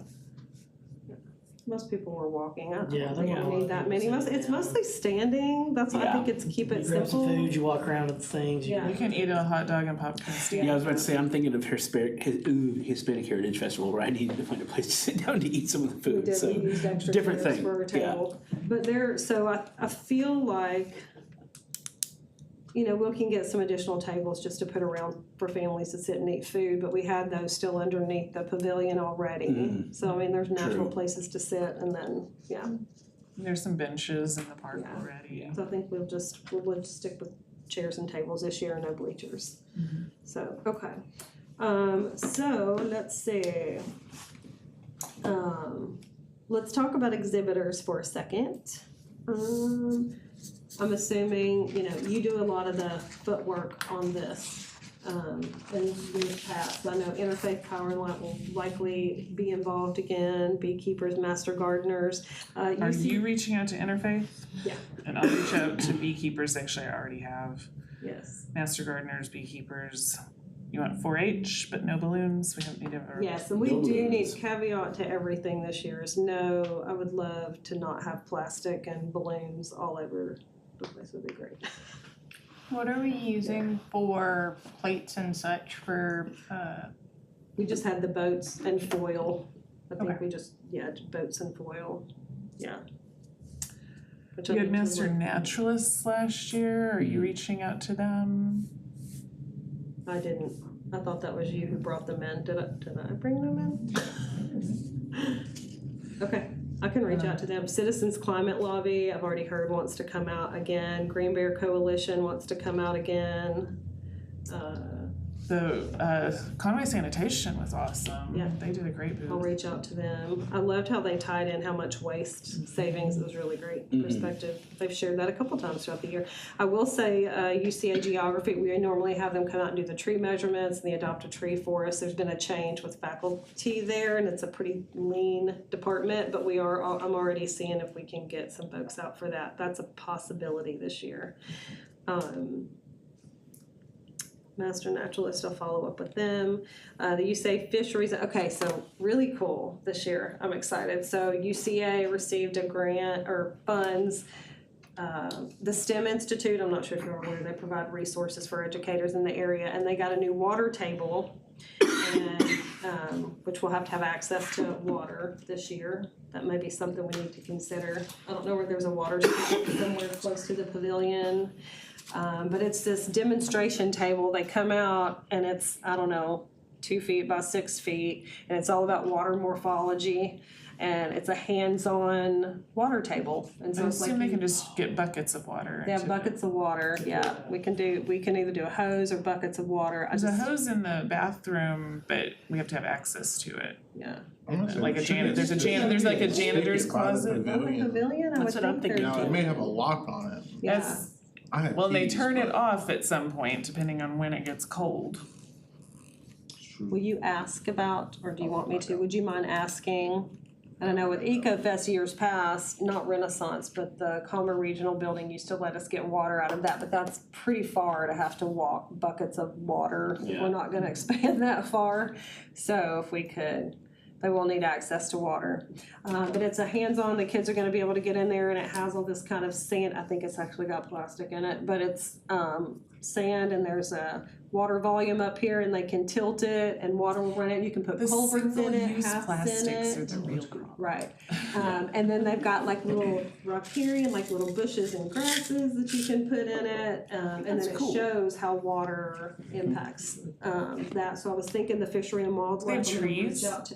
Most people were walking. I Yeah, don't there think were a we lot need of that people many. sitting It's down. mostly standing. That's why I Yeah. think it's keep it You grab some simple. food, you walk around at the things. Yeah. You can eat a hot dog and popcorn stand. Yeah, I was about to say, I'm thinking of Hispanic Heritage Festival where I needed to find a place to sit down to eat some of the We food, did, so. we used extra different chairs thing, for a yeah. table. But there, so I feel like, we can get some additional tables just to put around for families to sit and eat food, but we had those still underneath the pavilion already. Mhm. So, I mean, there's natural True. places to sit and then, yeah. There's some benches in the park Yeah. already. So I think we'll just stick with chairs and tables this year, no bleachers. So, okay. So let's see. Let's talk about exhibitors for a second. I'm assuming, you do a lot of the footwork on this. In years past, I know Interfaith Power and Light will likely be involved again, beekeepers, master gardeners. Are you reaching out to Interfaith? Yeah. And I'll reach out to beekeepers, actually I already have. Yes. Master gardeners, beekeepers. You want 4-H, but no balloons, we don't need ever. Yes, and we No do need balloons. caveat to everything this year is no, I would love to not have plastic and balloons all over the place, would be great. What are we using for plates and such for, We just had the boats and foil, I think Okay. we just, boats and foil, yeah. Which You I had think Master Naturalists last year, are you reaching out to them? I didn't, I thought that was you who brought them in, did I bring them in? Okay, I can reach out to them. Citizens Climate Lobby, I've already heard wants to come out again. Green Bear Coalition wants to come out again. The Conway Sanitation was awesome. Yeah. They did a great I'll booth. reach out to them. I loved how they tied in how much waste savings. It was really great perspective. They've shared that a couple times throughout the year. I will say, UCA Geography, we normally have them come out and do the tree measurements and the adopt a tree for us. There's been a change with faculty there and it's a pretty lean department, but I'm already seeing if we can get some folks out for that. That's a possibility this year. Master Naturalist, I'll follow up with them. The UCA Fisheries, okay, so really cool this year. I'm excited. So UCA received a grant or funds. The STEM Institute, I'm not sure if you're aware, they provide resources for educators in the area, and they got a new water table, and which will have access to water this year. That may be something we need to consider. I don't know where there's a water table somewhere close to the pavilion. But it's this demonstration table. They come out and it's, 2 feet by 6 feet, and it's all about water morphology. And it's a hands-on water table. And I so it's assume they like can just get buckets of water. they have into it. buckets of water. Yeah, we can either do a hose or buckets of water. There's a hose in the bathroom, but we have to have access to it. Yeah. I'm not saying Like it a should janitor, be there's a janitor, there's like a stick it janitor's by the closet. On the pavilion. pavilion, I would That's what I'm think thinking. there's. Now, it may have a lock on it. Yeah. As- I have Well, they keys, turn it but off at some point, depending on when it gets cold. it's true. Will you ask about, or do you want me to? Would you mind asking? And I know with EcoFest years past, not Renaissance, but the Calmer Regional Building used to let us get water out of that, but that's pretty far to have to walk buckets of water. Yeah. We're not gonna expand that far, so if we could, they will need access to water. But it's a hands-on, the kids are gonna be able to get in there and it has all this kind of sand, I think it's actually got plastic in it, but it's sand and there's a water volume up here and they can tilt it and water will run it, you can put The culverts in it, single-use halves in plastics are it. the real problem. Right, and then they've got like little riparian, like little bushes and grasses that you can put in it, and then That's it cool. shows how water impacts, that, so I was thinking the fishery and wildlife. They have I'm gonna reach trees? out to-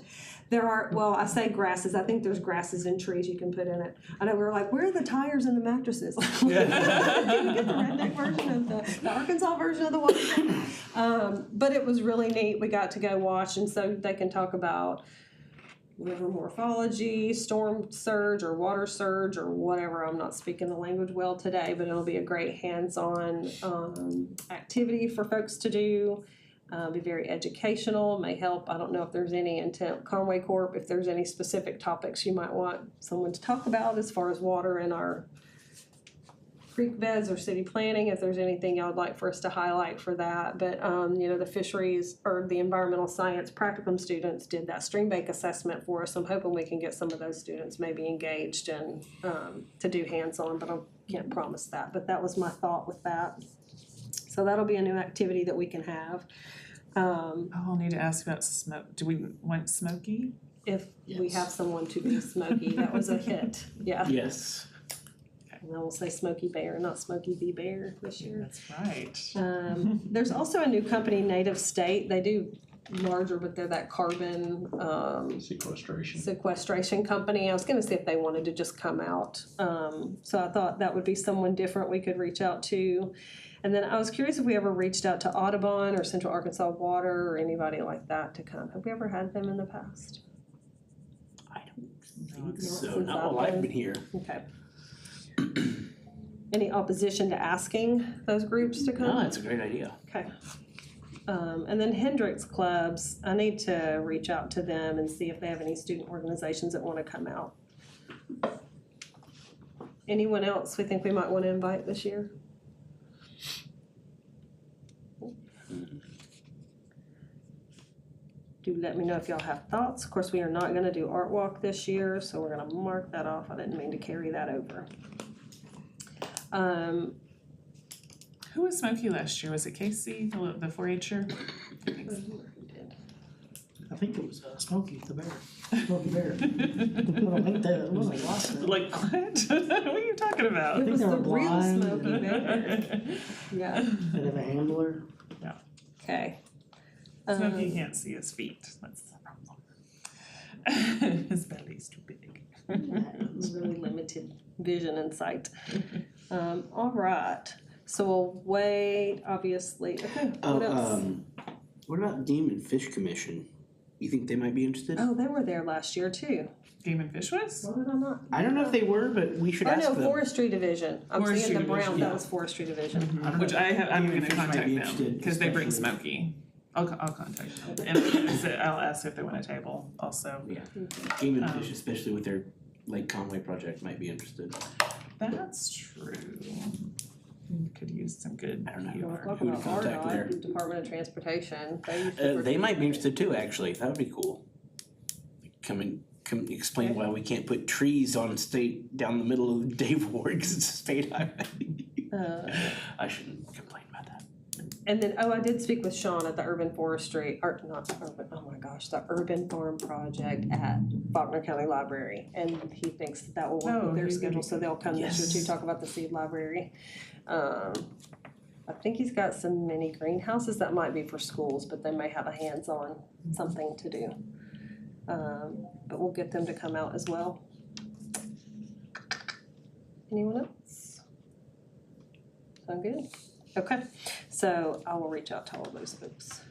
There are, well, I say grasses, I think there's grasses and trees you can put in it. I know, we were like, where are the tires and the mattresses? Can we get the redneck version of the Arkansas version of the water? But it was really neat, we got to go watch, and so they can talk about river morphology, storm surge or water surge or whatever. I'm not speaking the language well today, but it'll be a great hands-on activity for folks to do. Be very educational, may help. I don't know if there's any intent, Conway Corp, if there's any specific topics you might want someone to talk about as far as water in our creek beds or city planning, if there's anything y'all would like for us to highlight for that. But, the fisheries or the environmental science practicum students did that stream bank assessment for us. I'm hoping we can get some of those students maybe engaged and, to do hands-on, but I can't promise that. But that was my thought with that. So that'll be a new activity that we can have. I'll need to ask about smoke. Do we want smoky? If we Yes. have someone to be Smoky, that was a hit, yeah. Yes. And then we'll say Smoky Bear, not Smoky the Bear this year. That's right. There's also a new company, Native State. They do larger, but they're that carbon sequestration company. I was gonna see if they wanted to just come out. So I thought that would be someone different we could reach out to. And then I was curious if we ever reached out to Audubon or Central Arkansas Water or anybody like that to come. Have we ever had them in the past? I don't think No, so, since not I've while I've been- been here. Okay. Any opposition to asking those groups to come? No, that's a great idea. Okay. And then Hendricks Clubs, I need to reach out to them and see if they have any student organizations that wanna come out. Anyone else we think we might wanna invite this year? Do let me know if y'all have thoughts. Of course, we are not gonna do Art Walk this year, so we're gonna mark that off. I didn't mean to carry that over. Who was smoky last year? Was it Casey, the 4-H'er? I think it was Smokey the Bear. Smokey Bear. I don't think that it wasn't lost. Like, what? What are you talking about? It was they were the real blind Smokey and- Bear. Yeah, They have a handler. okay. Smokey can't see his feet. That's the problem. His belly's too big. Really limited vision and sight. All right, so we'll wait, obviously, okay, what else? What about Demon Fish Commission? You think they might be interested? Oh, they were there last year too. Game and Fish was? What did I not? I don't know if they were, but we should Oh, ask no, them. Forestry Division. I'm Forestry seeing the brown, Division, that yeah. was Forestry Division. I don't Which know. I'm Game and gonna Fish might contact be them, interested, cause they bring especially- Smokey. I'll contact them, and I'll ask if they want a table also. Game and Fish, especially with their Lake Conway project, might be interested. That's true. We could use some good I don't know. We're PR. talking Who to about contact there? RDOT, Department of Transportation. They might be interested too, actually. That would be cool. Come explain why we can't put trees on state down the middle of Dave Ward because it's a state highway. I shouldn't complain about that. And then, I did speak with Sean at the Urban Forestry, or not Urban, oh my gosh, the Urban Farm Project at Faulkner County Library. And he thinks that will work Oh, with their he's schedule, gonna- so they'll come this year Yes. to talk about the seed library. I think he's got some mini greenhouses that might be for schools, but they may have a hands-on something to do. But we'll get them to come out as well. Anyone else? Sound good? Okay, so I will reach out to all those folks.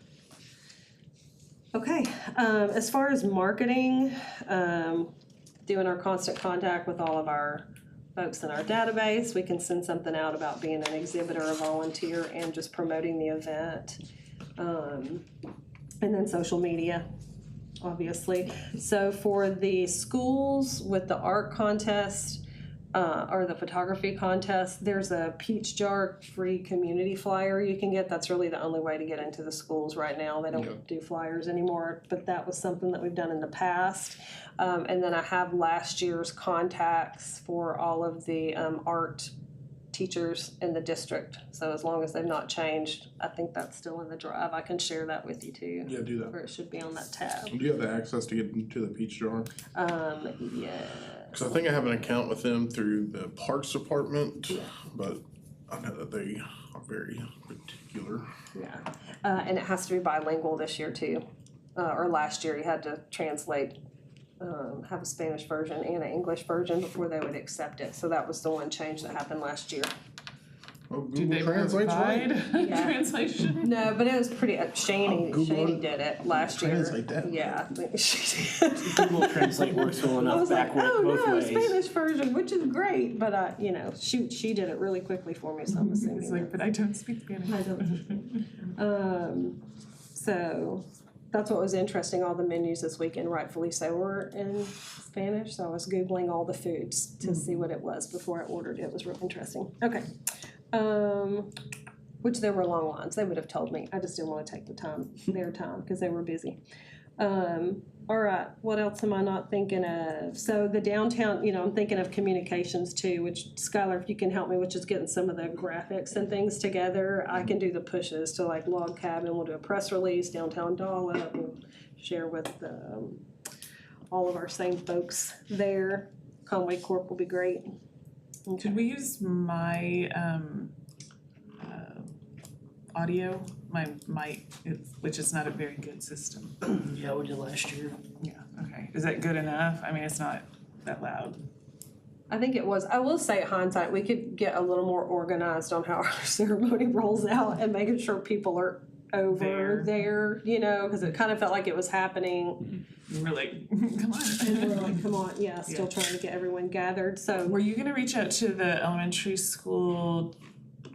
Okay, as far as marketing, doing our constant contact with all of our folks in our database, we can send something out about being an exhibitor, a volunteer, and just promoting the event. And then social media, obviously. So for the schools with the art contest, or the photography contest, there's a peach jar free community flyer you can get. That's really the only way to get into the schools right now. They don't do flyers anymore, but that was something that we've done in the past. And then I have last year's contacts for all of the art teachers in the district. So as long as they've not changed, I think that's still in the drive. I can share that with you too. Yeah, do that. Or it should be on that tab. Do you have the access to get into the peach jar? Yeah. Because I think I have an account with them through the Parks Department, but I know that they are very particular. Yeah, and it has to be bilingual this year too, or last year you had to translate, have a Spanish version and an English version before they would accept it, so that was the one change that happened last year. Oh, Did they Google Translate's right. provide Yeah. translation? No, but it was pretty, Shani Google it. did it last year. Translate that. Yeah, I think she did. Google Translate works well I enough was like, backward oh both no, ways. Spanish version, which is great, but she did it really quickly for me, so I'm assuming. It's like, but I don't speak Spanish. I don't. So, that's what was interesting, all the menus this weekend, rightfully so, were in Spanish, so I was Googling all the foods to see what it was before I ordered. It was real interesting. Okay. Which there were long lines, they would have told me, I just didn't wanna take the time, their time, cause they were busy. All right, what else am I not thinking of? So the downtown, I'm thinking of communications too, which Skylar, if you can help me with just getting some of the graphics and things together, I can do the pushes to like Log Cabin, we'll do a press release, Downtown Dollop, we'll share with all of our same folks there. Conway Corp will be great. Could we use my audio, my mic, which is not a very good system? Yeah, we did last year. Yeah, okay. Is that good enough? I mean, it's not that loud. I think it was, I will say hindsight, we could get a little more organized on how our ceremony rolls out and making sure people are over there, because it kind of felt like it was happening. We're like, come on. And we're like, come on, yeah, still trying to get everyone gathered, so. Were you gonna reach out to the elementary school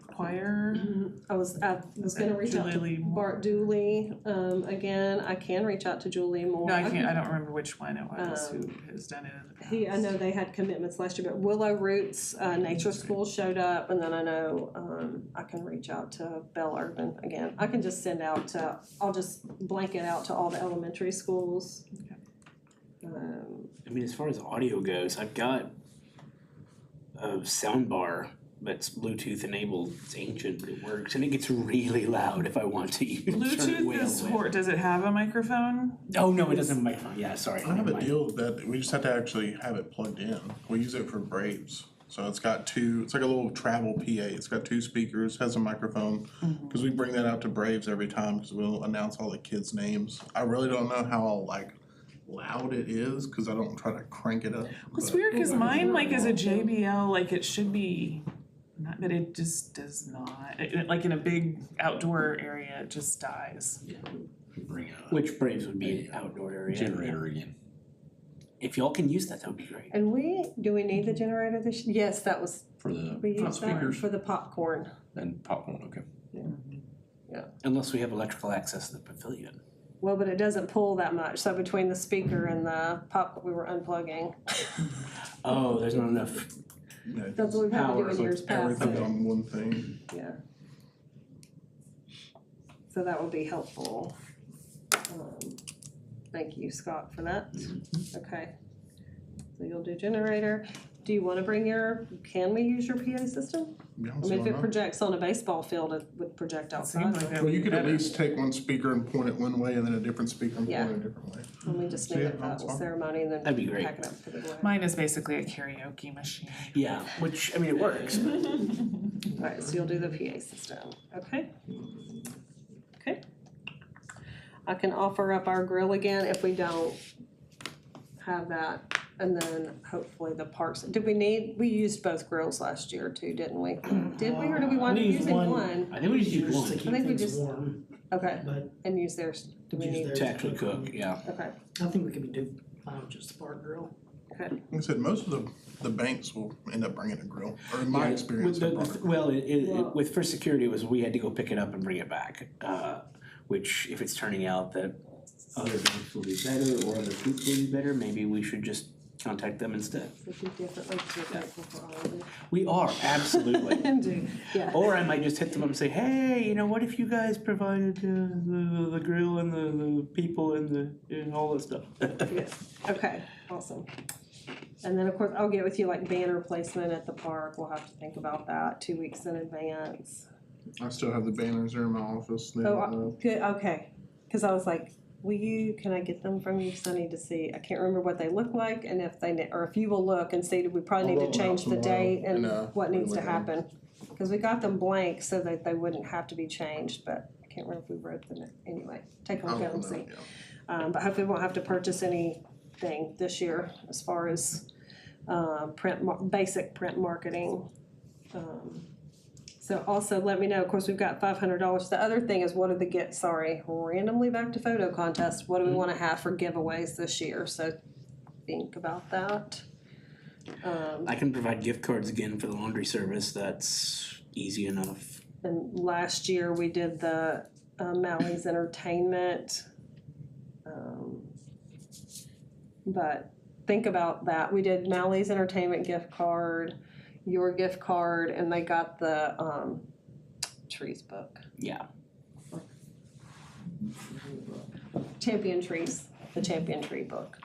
choir? I was gonna reach out Julie to Moore? Bart Dooley, again, I can reach out to Julie Moore. No, I don't remember which one it was who has done it in the past. I know they had commitments last year, but Willow Roots, Nature School showed up, and then I know, I can reach out to Bell Urban again. I can just I'll just blanket out to all the elementary schools. I mean, as far as audio goes, I've got a sound bar that's Bluetooth enabled. It's ancient, but it works, and it gets really loud if I want to. You can turn it way Bluetooth is away. does it have a microphone? Oh, no, it doesn't have a microphone. Yeah, sorry. I have never a mind. deal that we just have to actually have it plugged in. We use it for Braves. So it's got it's like a little travel PA. It's got 2 speakers, has a microphone. Cause we bring that out to Braves every time, cause we'll announce all the kids' names. I really don't know how loud it is, cause I don't try to crank it up. Well, it's but- weird because mine is a JBL, it should be, not, but it just does not. Like in a big outdoor area, it just dies. Bring a Which Braves would be an outdoor area? generator again. If y'all can use that would be great. And do we need the generator this year? Yes, that was, For the we front used that speakers for the popcorn. and popcorn, okay. Unless we have electrical access to the pavilion. Well, but it doesn't pull that much, so between the speaker and the pop, we were unplugging. Oh, there's not enough. Yeah, That's what we've had to do in so years past. everything's on one thing. Yeah. So that will be helpful. Thank you, Scott, for that. Okay. So you'll do generator. Do you wanna can we use your PA system? Yeah, I mean, if it projects on a baseball field, it would project outside. seems like right? that Well, you could at better. least take one speaker and point it one way and then a different speaker and point Yeah. it a different way. And we just So, need yeah, it for that's that fine. ceremony and then That'd be great. pack it up, put it away. Mine is basically a karaoke machine. Yeah, which, I mean, it works. Alright, so you'll do the PA system, okay? Okay. I can offer up our grill again if we don't have that, and then hopefully the parks, we used both grills last year too, didn't we? Did we, or did we wind up We used using one. one? I think we just use Yours to one keep I think we things just- warm, Okay, but and use theirs, do we Use need, theirs. to actually cook, yeah. okay, I think we could do just the park grill. okay. Like I said, most of the banks will end up bringing a grill, or in my Yeah, experience. with they brought a grill. Well- with First Security, it was we had to go pick it up and bring it back. Which if it's turning out that other banks will do better or other people will do better, maybe we should just contact them instead. We do differently, because we're grateful for all of it. We are, absolutely. And do, yeah. Or I might just hit them up and say, hey, what if you guys provided the grill and the people and all that stuff? Yeah. Okay, awesome. And then, of course, I'll get with you like banner placement at the park, we'll have to think about that 2 weeks in advance. I still have the banners there in my office. They Oh, don't know. good, okay, cause I was like, can I get them from you, cause I need to see, I can't remember what they look like, and if you will look and see, we probably I'll need roll to them out change the tomorrow date and and, what needs to look at 'em. happen. Cause we got them blank so that they wouldn't have to be changed, but I can't remember if we wrote them, anyway, take a I'll look at roll them, them see. out, yeah. But hopefully we won't have to purchase anything this year as far as basic print marketing. So also let me know, of course, we've got $500. The other thing is randomly back to photo contest. What do we wanna have for giveaways this year? So think about that. I can provide gift cards again for the laundry service, that's easy enough. And last year we did the Maui's Entertainment But think about that. We did Mally's entertainment gift card, your gift card, and they got the trees book. Yeah. Champion Trees, the Champion Tree book.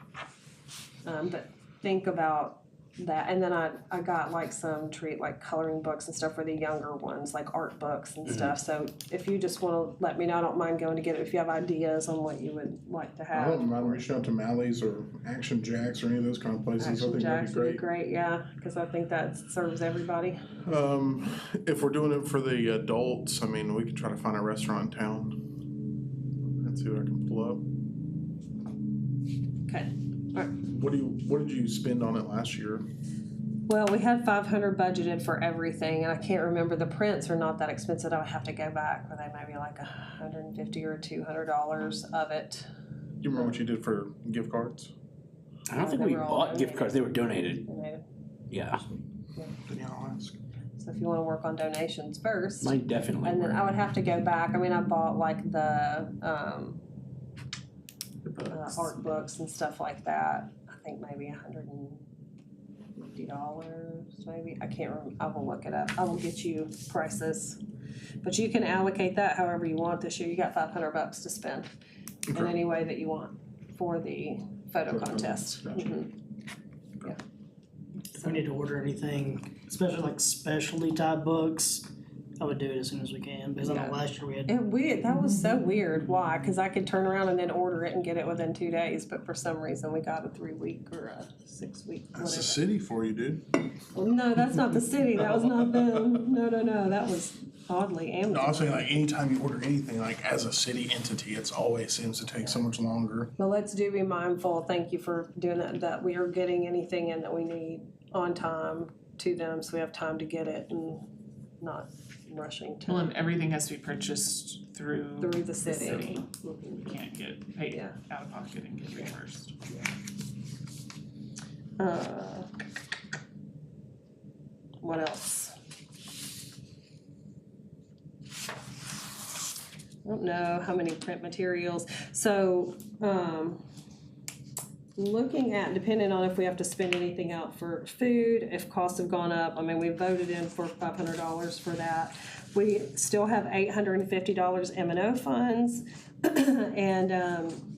But think about that, and then I got like some like coloring books and stuff for the younger ones, like art books and stuff. So if you just wanna let me know, I don't mind going to get it if you have ideas on what you would like to I have. don't mind reaching out to Mally's or Action Jacks or any of those kind of places. I Action think Jacks that'd would be be great. great, yeah, cause I think that serves everybody. If we're doing it for the adults, I mean, we could try to find a restaurant in town and see what I can pull up. Okay. What did you spend on it last year? Well, we had 500 budgeted for everything, and I can't remember, the prints are not that expensive. I would have to go back, but they might be like $150 or $200 of it. Do you remember what you did for gift cards? I don't think They we were all bought gift cards, they were donated, Donated. yeah. Then I'll ask. So if you wanna work on donations first. Mine definitely And then were. I would have to go back, I mean, I bought like the books. art books and stuff like that. I think maybe $150, maybe, I can't remember, I will look it up, I will get you prices. But you can allocate that however you want this year, you got $500 to spend in Okay. any way that you want for the photo Photo contest. contest, gotcha. Mhm. Yeah. If we need to order anything, especially like specialty type books, I would do it as soon as we can, because I know Yeah. last year we had, That was so weird, why? Cause I could turn around and then order it and get it within 2 days, but for some reason we got a 3-week or a 6-week, That's whatever. the city for you, dude. Well, no, that's not the city, that was not them, no, that was oddly No, I was saying Amazon. like anytime you order anything, like as a city entity, it's always seems to take so much longer. But let's do be mindful, thank you for doing that we are getting anything in that we need on time to them, so we have time to get it and not rushing Well, to and everything has to be purchased through through the city. You can't get paid Yeah. out of pocket and get reimbursed. What else? I don't know how many print materials, so, looking at, depending on if we have to spend anything out for food, if costs have gone up, I mean, we voted in for $500 for that. We still have $850 M&O funds, and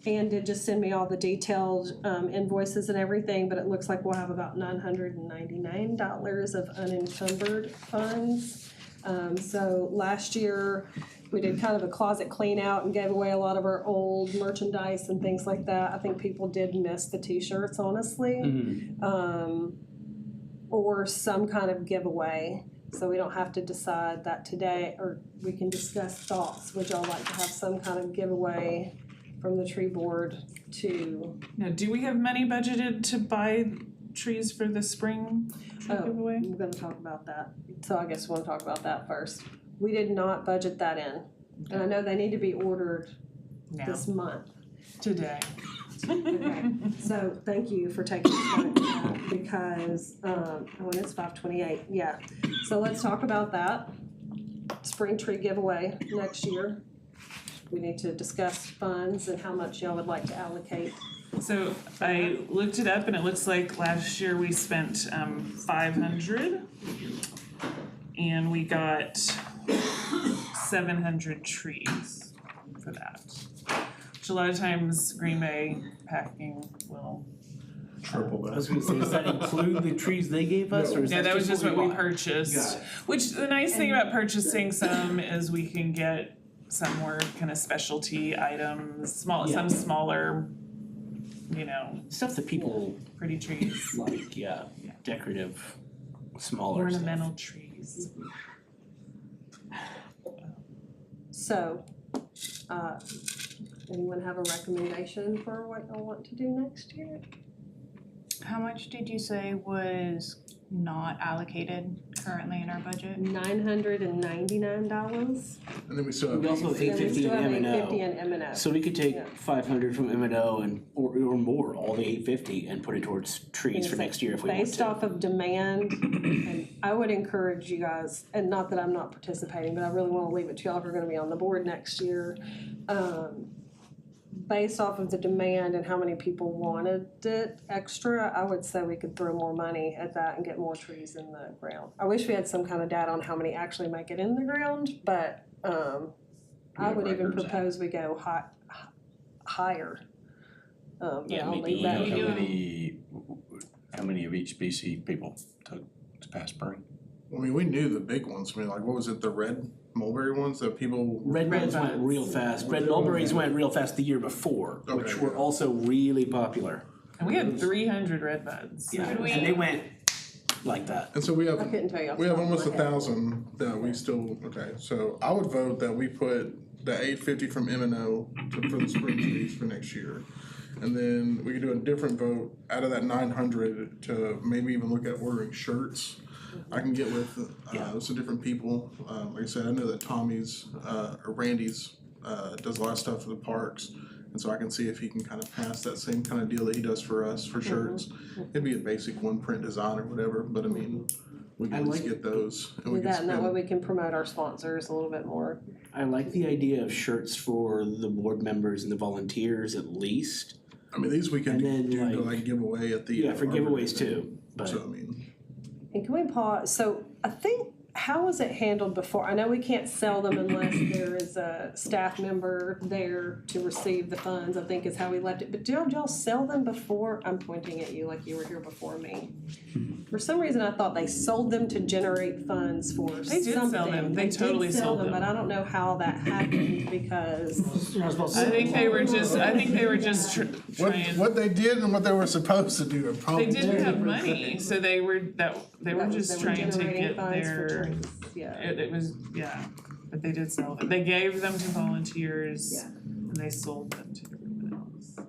Ann did just send me all the detailed invoices and everything, but it looks like we'll have about $999 of unencumbered funds. So last year, we did kind of a closet clean out and gave away a lot of our old merchandise and things like that. I think people did miss the t-shirts, honestly. Or some kind of giveaway. So we don't have to decide that today, or we can discuss thoughts. Would y'all like to have some kind of giveaway from the tree board to, Now, do we have money budgeted to buy trees for the spring tree oh, giveaway? we're gonna talk about that. So I guess we'll talk about that first. We did not budget that in. And I know they need to be ordered Now, this month. today. Okay, so thank you for taking the time to that, because, and it's 5:28, yeah. So let's talk about that. Spring tree giveaway next year. We need to discuss funds and how much y'all would like to allocate. So I looked it up and it looks like last year we spent 500 and we got 700 trees for that. Which a lot of times Green Bay packing will. Triple I was that. gonna say, does that include the trees they gave us, or is No, that that was just what we bought? purchased. Got it. Which the nice thing about purchasing some is we can get some more kind of specialty items, some Yeah. smaller, Stuff that people pretty trees, like, yeah, decorative, smaller stuff. ornamental trees. So, anyone have a recommendation for what y'all want to do next year? How much did you say was not allocated currently in our budget? $999. And then we still We have also have And we 850 still in have M&O. 850 in M&O. So we could take Yeah. 500 from M&O and, or more, all the 850, and put it towards trees for next year if we want to. Based off of demand, and I would encourage you guys, and not that I'm not participating, but I really wanna leave it to y'all if you're gonna be on the board next year. based off of the demand and how many people wanted it extra, I would say we could throw more money at that and get more trees in the ground. I wish we had some kind of data on how many actually make it in the ground, but, I have would even records. propose we go higher. But Yeah, I'll maybe, leave that. How many of each species people took this past spring? I mean, we knew the big ones, I mean, like, what was it, the red mulberry ones that people? red buds went real fast, red mulberries went real fast the year before, which Okay. were also really popular. And we had 300 red buds. Yeah, Could we- and they went like that. And so we I have, couldn't tell you. off we the have top of almost my head. 1,000 that we still, okay, so I would vote that we put the 850 from M&O for the spring trees for next year. And then we could do a different vote out of that 900 to maybe even look at ordering shirts. I can get with, some different people, like I said, I know that Tommy's, or Randy's, does a lot of stuff for the parks. And so I can see if he can kind of pass that same kind of deal that he does for us for shirts. It'd be a basic one print design or whatever, but I mean, we I can at least like- get those and Do we can that, and that way spend. we can promote our sponsors a little bit more. I like the idea of shirts for the board members and the volunteers at least. I mean, these we can And then, do to like- like give away at the. Yeah, for Arbor giveaways Day. too, but So, I mean, And can we pause, so I think, how was it handled before? I know we can't sell them unless there is a staff member there to receive the funds, I think is how we left it. But did y'all sell them before? I'm pointing at you like you were here before me. For some reason, I thought they sold them to generate funds for They did something. sell them. They totally did sell sold them, them. but I don't know how that happened because, You're not supposed to I say think it. they were just trying. what they did and what they were supposed to do are probably. They didn't have different money, things. so they were just they were trying to generating get funds for their. trees. Yeah. It was, yeah, but they did sell them. They gave them to volunteers Yeah. and they sold them to everyone else.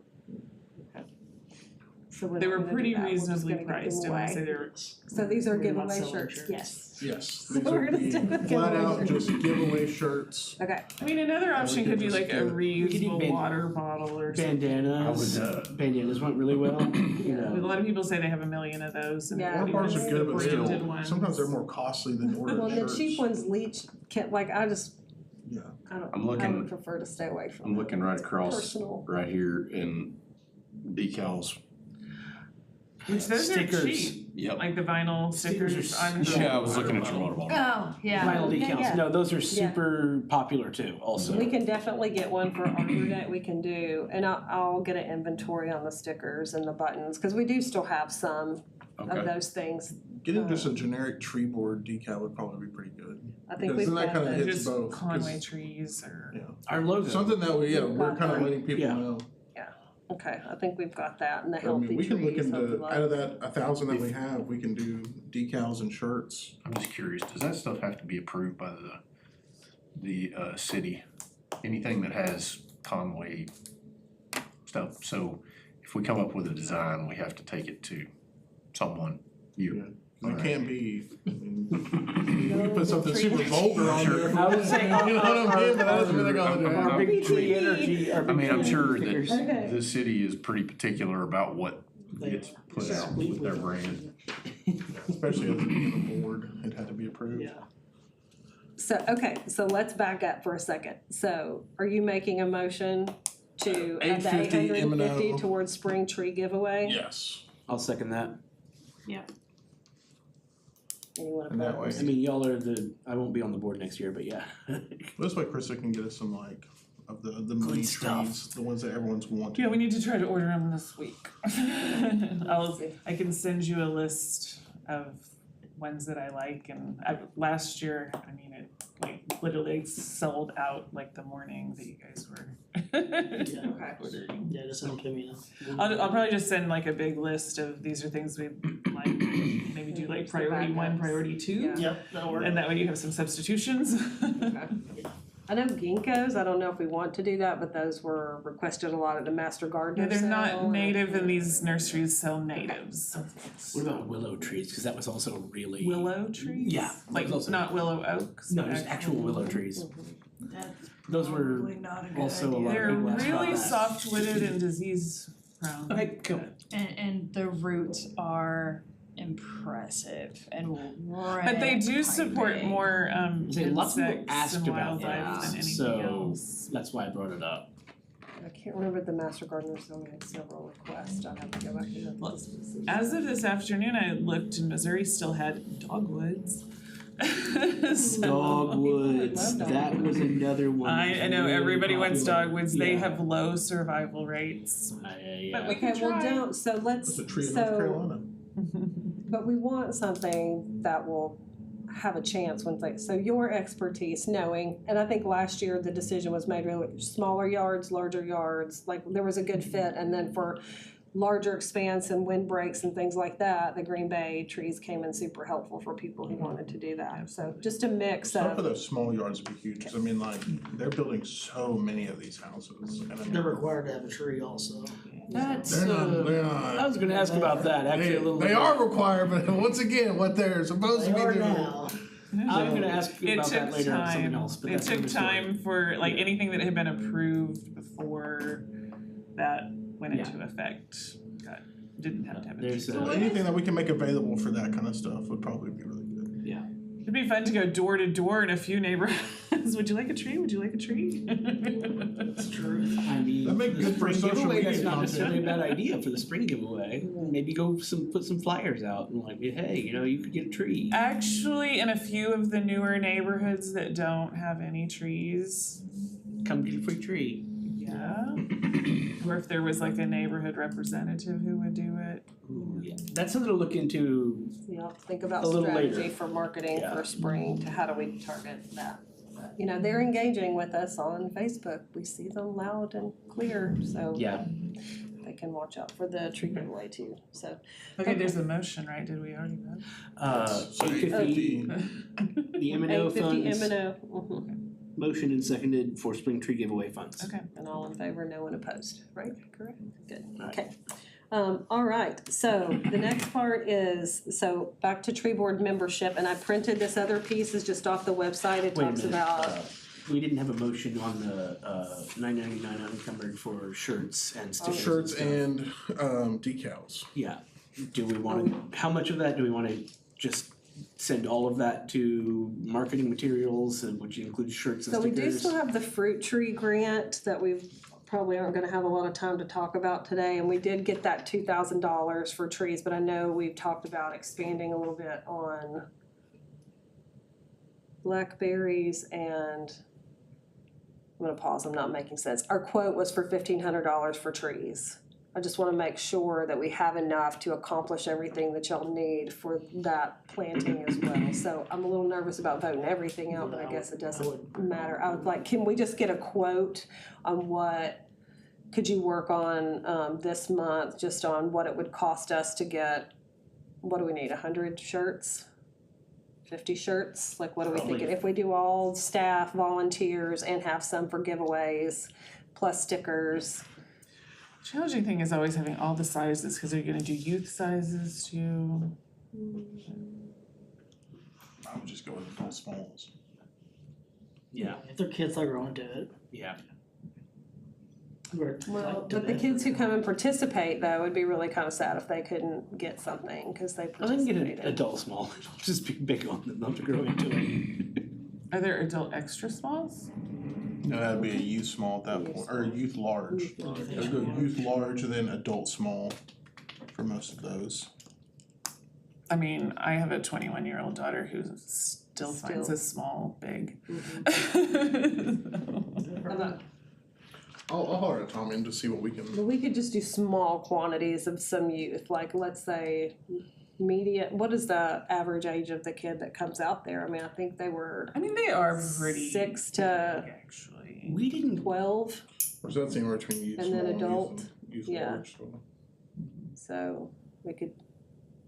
So we're They not were gonna do pretty that. We're just reasonably gonna give them priced, and when I away. say they were, So these are We're not giveaway selling shirts, shirts. yes. Yes, So these we're would gonna be stick with flat giveaway out shirts. just giveaway shirts. Okay, I mean, another option could be just like a get- we could do reusable water bottle or something. bandanas, bandanas went really well, you But a know. lot of people say they have a million of those and. Yeah. Our parts are good, but Branded still, ones. sometimes they're more costly than ordering well, the shirts. cheap ones leach, can't, like, I just, Yeah. I don't, I'm I looking- would prefer to stay away from I'm that. looking right It's across, Personal. right here in decals. Which those are Stickers. cheap, Yep. like the vinyl Stickers stickers are on. Yeah, I was looking at your water bottle. Oh, yeah. Vinyl Yeah, decals, yeah. no, those are super popular too, also. We can definitely get one for Arbor Day, we can do, and I'll get an inventory on the stickers and the buttons, cause we do still have some of Okay. those things. Getting just a generic tree board decal would probably be pretty good. I think Because we've then that got kinda those. hits Just both, 'cause- Conway trees or. Yeah. Our logo. Something that we, yeah, we're kinda Right. letting people Yeah. know. Okay, I think we've got that, and the I healthy mean, we can look trees, healthy into, life. out of that 1,000 that we have, we can do decals and shirts. I'm just curious, does that stuff have to be approved by the city? Anything that has Conway stuff, so if we come up with a design, we have to take it to someone, you. It can't be, I mean, you No, can put something the super tree- vulgar on there. I would say You know what I mean, but that doesn't mean they're gonna do it. Our big tree RPT. energy, our I big mean, I'm tree sure stickers. that Okay. the city is pretty particular about what gets put out with their brand. Especially as a board, it had to be approved. Yeah. So, okay, so let's back up for a second. So are you making a motion to add the 850 850 M&O. towards spring tree giveaway? Yes. I'll second that. Anyone And that way- opposed? I mean, y'all are I won't be on the board next year, but yeah. This way Krista can get us some like, of the mini stuff. trees, the ones that everyone's wanting. Yeah, we need to try to order them this week. I can send you a list of ones that I like, and last year, I mean, it like literally sold out like the morning that you guys were Okay. ordering. Yeah, just send them to me. I'll probably just send like a big list of these are things we like, maybe do like Here's the priority one, backups. priority two. Yeah. Yep, that'll work. And that way you have some substitutions. Okay. I know ginkgos, I don't know if we want to do that, but those were requested a lot at the Master Yeah, Gardener they're sale. not native and these nurseries sell natives. What about willow trees? Cause that was also really. Willow trees? Yeah, Like those are- not willow oaks? No, but just actual willow trees. Those were Probably not a good also a lot of They're people asked about really that. soft-wooded and disease prone. Okay, cool. And the roots are impressive and But they do support piping. more Say, lots of people insects asked and about wildlife that, than anything so else. that's why I brought it up. I can't remember the Master Gardeners, so we had several requests, I'd have to go back and look at the specifics. As of this afternoon, I looked and Missouri still had dogwoods. So- Dogwoods, Love that was another one. I know, everybody wants popular. dogwoods, they Yeah. have low survival rates. Yeah. But we can Okay, well, try. don't, so let's, That's a tree in North so, Carolina. but we want something that will have a chance when things, so your expertise knowing, and I think last year the decision was made really smaller yards, larger yards, like there was a good fit, and then for larger expanse and windbreaks and things like that, the Green Bay trees came in super helpful for people who wanted to do that, so just a mix Some of of, those small yards would be huge, 'cause I mean, like, they're building so many of these houses, and I mean, They're required to have a tree also. That's, they're I not, was gonna ask about that, actually, a little bit. they are required, but once again, what they're supposed They to be are doing. now. I'm gonna ask you It about that took later on something time, else, but it that's took another story. time for, like, anything that had been approved before that went into effect, didn't have to have a There's tree. a- Anything that we can make available for that kind of stuff would probably be really good. It'd be fun to go door to door in a few neighborhoods. Would you like a tree? Would you like a tree? That's true. I mean, That make the good for spring social giveaway, that's media not content. necessarily a bad idea for the spring giveaway. Maybe go put some flyers out and like, hey, you know, you could get a tree. Actually, in a few of the newer neighborhoods that don't have any trees, Come get a free tree. yeah. Or if there was like a neighborhood representative who would do it. Ooh, yeah. That's something to look into. you know, think about A little strategy later. for marketing Yeah. for spring, to how do we target that? But, you know, they're engaging with us on Facebook, we see them loud and clear, so Yeah. they can watch out for the tree giveaway too, so. Okay, there's a motion, right? Did we already vote? So 850, the M and O 850 funds, M&O, mhm. motion and seconded for spring tree giveaway funds. Okay. And all in favor, no one opposed, right? Correct? Good, Right. okay. All right, so the next part is, so back to tree board membership, and I printed this other piece, is just off the website, it Wait a talks minute, about. we didn't have a motion on the $9.99 unencumbered for shirts and stickers. Shirts stuff. and decals. Yeah, do we wanna, how much of that do we wanna just send all of that to marketing materials, and which includes shirts and So we stickers? do still have the fruit tree grant that we probably aren't gonna have a lot of time to talk about today, and we did get that $2,000 for trees, but I know we've talked about expanding a little bit on blackberries and, I'm gonna pause, I'm not making sense. Our quote was for $1,500 for trees. I just wanna make sure that we have enough to accomplish everything that y'all need for that planting as well. So I'm a little nervous about voting everything out, but I guess it doesn't matter. I would like, can we just get a quote on what, could you work on this month, just on what it would cost us to get, what do we need, 100 shirts? 50 shirts, like what are we thinking? Probably. If we do all staff, volunteers, and have some for giveaways, plus stickers. Challenging thing is always having all the sizes, cause are you gonna do youth sizes too? I would just go with adult smalls. Yeah, If their kids are going to it. yeah. We're Well, like to but the that. kids who come and participate though, would be really kind of sad if they couldn't get something, cause they I can get participated. an adult small, just be big on them, not to grow into it. Are there adult extra smalls? No, that'd be a youth small at that point, or a youth large. Youth large. Let's go youth large and then adult small for most of those. I mean, I have a 21-year-old daughter who still finds Still. a small big. I'm not- I'll holler at Tommy and just see what we can. But we could just do small quantities of some youth, like let's say median, what is the average age of the kid that comes out there? I mean, I think they were I mean, they are pretty 6 to big, actually. We didn't, 12, Or does that seem right between youth And small then and adult, youth yeah. large? So. so we could,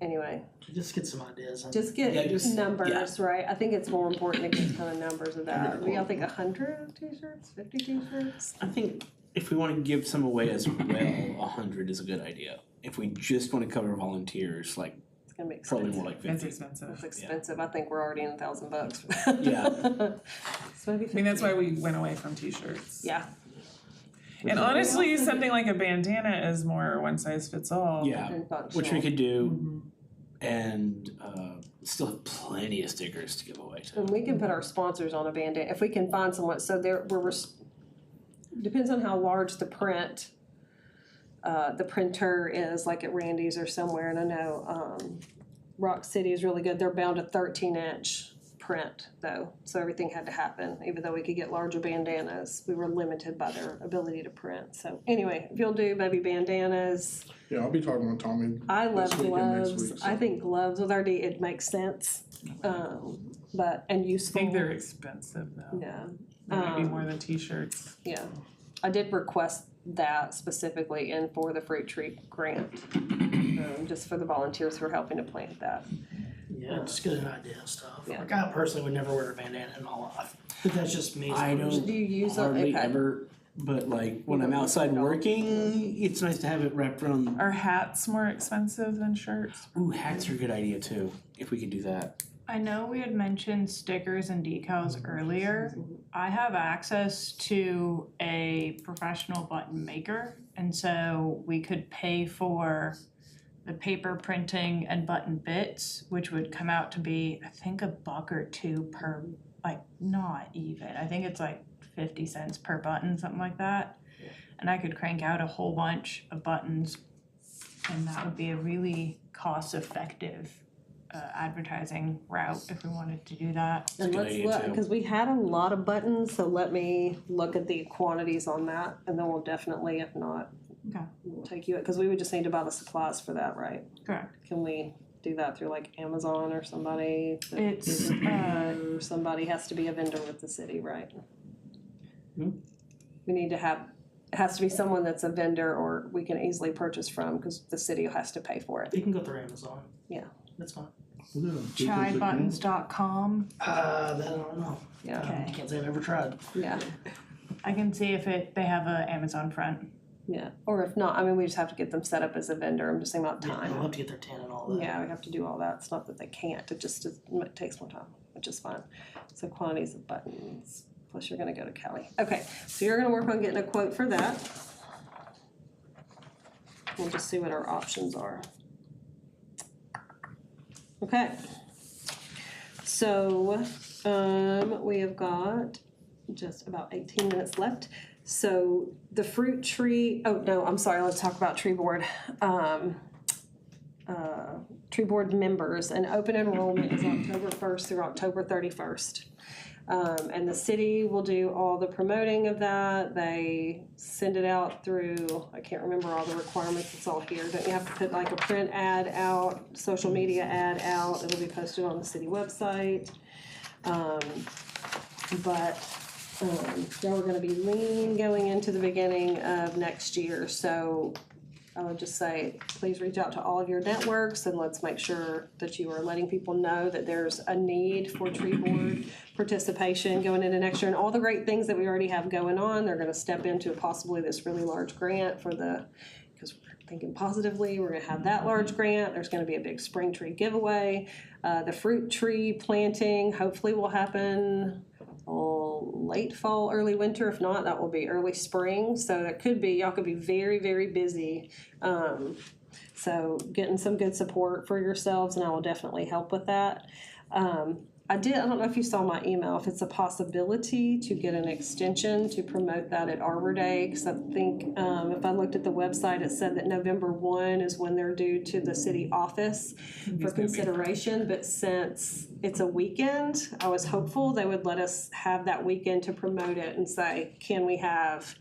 anyway, Just get some ideas. just get Yeah, just- numbers, right? I think it's more important to get kind of numbers of that. Do y'all think 100 t-shirts, 50 t-shirts? I think if we wanna give some away as well, 100 is a good idea. If we just wanna cover volunteers, like, It's gonna be probably expensive. more like That's 50. expensive. It's expensive, I think we're already in $1,000 for that. Yeah. So maybe I mean, that's 50. why we went away from t-shirts. Yeah, And honestly, something like a bandana is more one size fits all. Yeah, and which we functional. could do, and still have plenty of stickers to give away too. And we can put our sponsors on a Band-Aid, if we can find someone, so there, depends on how large the printer is, like at Randy's or somewhere, and I know, Rock City is really good, they're bound to 13-inch print though, so everything had to happen, even though we could get larger bandanas, we were limited by their ability to print, so anyway, if you'll do maybe bandanas, Yeah, I'll be talking with Tommy. I love This week and next gloves, week, I so. think gloves with RD, it makes sense, but, and I useful. think they're expensive though. Yeah, They might be more than t-shirts. yeah, I did request that specifically in for the fruit tree grant, just for the volunteers who are helping to plant that. Yeah, just get an idea of stuff. Yeah. Like I personally would never wear a bandana in my life, but that's just me. I don't Do you use them? hardly Okay. ever, but like when I'm outside working, it's nice to have it wrapped around. Are hats more expensive than shirts? Ooh, hats are a good idea too, if we could do that. I know we had mentioned stickers and decals earlier. I have access to a professional button maker, and so we could pay for the paper printing and button bits, which would come out to be, I think, $1 or $2 per, like, not even. I think it's like 50 cents per button, something like that. And I could crank out a whole bunch of buttons, and that would be a really cost-effective advertising route if we wanted to do that. And a good let's idea, look, too. because we had a lot of buttons, so let me look at the quantities on that, and then we'll definitely, if not, Okay. we'll take you, because we would just need to buy the supplies for that, right? Correct. Can we do that through like Amazon or somebody? It's, Or somebody has to be a vendor with the city, right? Hmm. We need to have, it has to be someone that's a vendor or we can easily purchase from, because the city has to pay for it. You can go through Amazon. Yeah. That's fine. chaibuttons.com. That I don't know. Yeah, Okay. Can't say I've ever tried. yeah, I can see if they have a Amazon front. yeah. Or if not, I mean, we just have to get them set up as a vendor. I'm just saying about Yeah, they'll time. have to get their tin and all that. Yeah, we have to do all that. It's not that they can't, it just it takes more time, which is fine. So quantities of buttons, plus you're gonna go to Kelly. Okay, so you're gonna work on getting a quote for that. We'll just see what our options are. Okay. So, we have got just about 18 minutes left. So the fruit tree, oh no, I'm sorry, let's talk about tree board. Tree board members, and open enrollment is October 1st through October 31st. And the city will do all the promoting of that. They send it out through, I can't remember all the requirements, it's all here. Don't you have to put like a print ad out, social media ad out? It'll be posted on the city website. Y'all are gonna be lean going into the beginning of next year, so I would just say, please reach out to all of your networks and let's make sure that you are letting people know that there's a need for tree board participation going into next year. And all the great things that we already have going on, they're gonna step into possibly this really large grant for because we're thinking positively, we're gonna have that large grant. There's gonna be a big spring tree giveaway. The fruit tree planting hopefully will happen late fall, early winter. If not, that will be early spring. So that could be, y'all could be very, very busy. So getting some good support for yourselves, and I will definitely help with that. I don't know if you saw my email, if it's a possibility to get an extension to promote that at Arbor Day, because I think if I looked at the website, it said that November 1 is when they're due to the city office for consideration, but since it's a weekend, I was hopeful they would let us have that weekend to promote it and say, can we have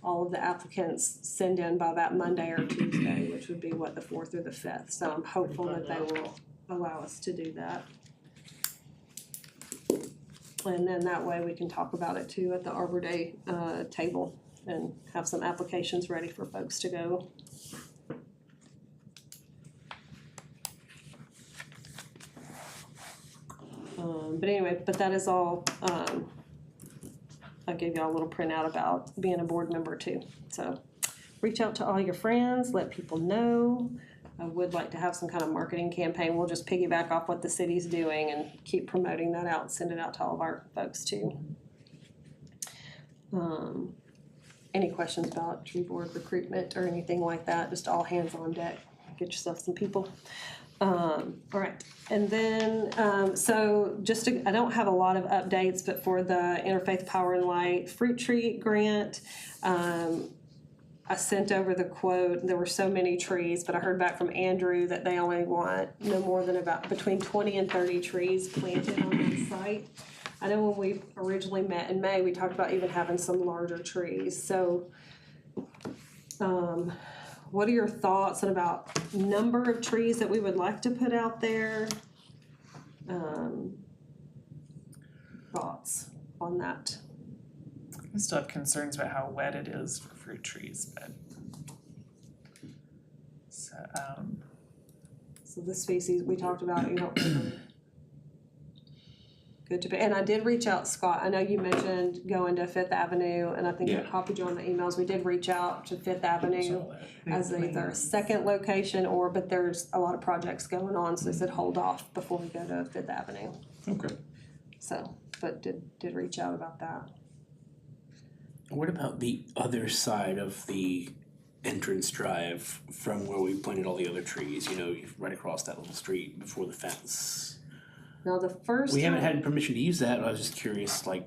all of the applicants send in by that Monday or Tuesday, which would be what, the 4th or the 5th. So I'm hopeful that they will allow us to do that. And then that way we can talk about it too at the Arbor Day table and have some applications ready for folks to go. But anyway, that is all. I gave y'all a little printout about being a board member too. So reach out to all your friends, let people know. I would like to have some kind of marketing campaign. We'll just piggyback off what the city's doing and keep promoting that out, send it out to all of our folks too. Any questions about tree board recruitment or anything like that? Just all hands on deck. Get yourself some people. All right, and then, so just to, I don't have a lot of updates, but for the Interfaith Power and Light Fruit Tree Grant, I sent over the quote. There were so many trees, but I heard back from Andrew that they only want no more than about between 20 and 30 trees planted on that site. I know when we originally met in May, we talked about even having some larger trees, so what are your thoughts on about number of trees that we would like to put out there? Thoughts on that? I still have concerns about how wet it is for fruit trees, but. So the species we talked about, you don't really good to be, and I did reach out, Scott, I know you mentioned going to Fifth Avenue, and I think I Yeah. copied you on the emails, we did reach out to Fifth Avenue as either a second location but there's a lot of projects going on, so they said hold off before we go to Fifth Avenue, Okay. so, but did reach out about that. What about the other side of the entrance drive from where we planted all the other trees, right across that little street before the fence? Now, the first We time, haven't had permission to use that, I was just curious, I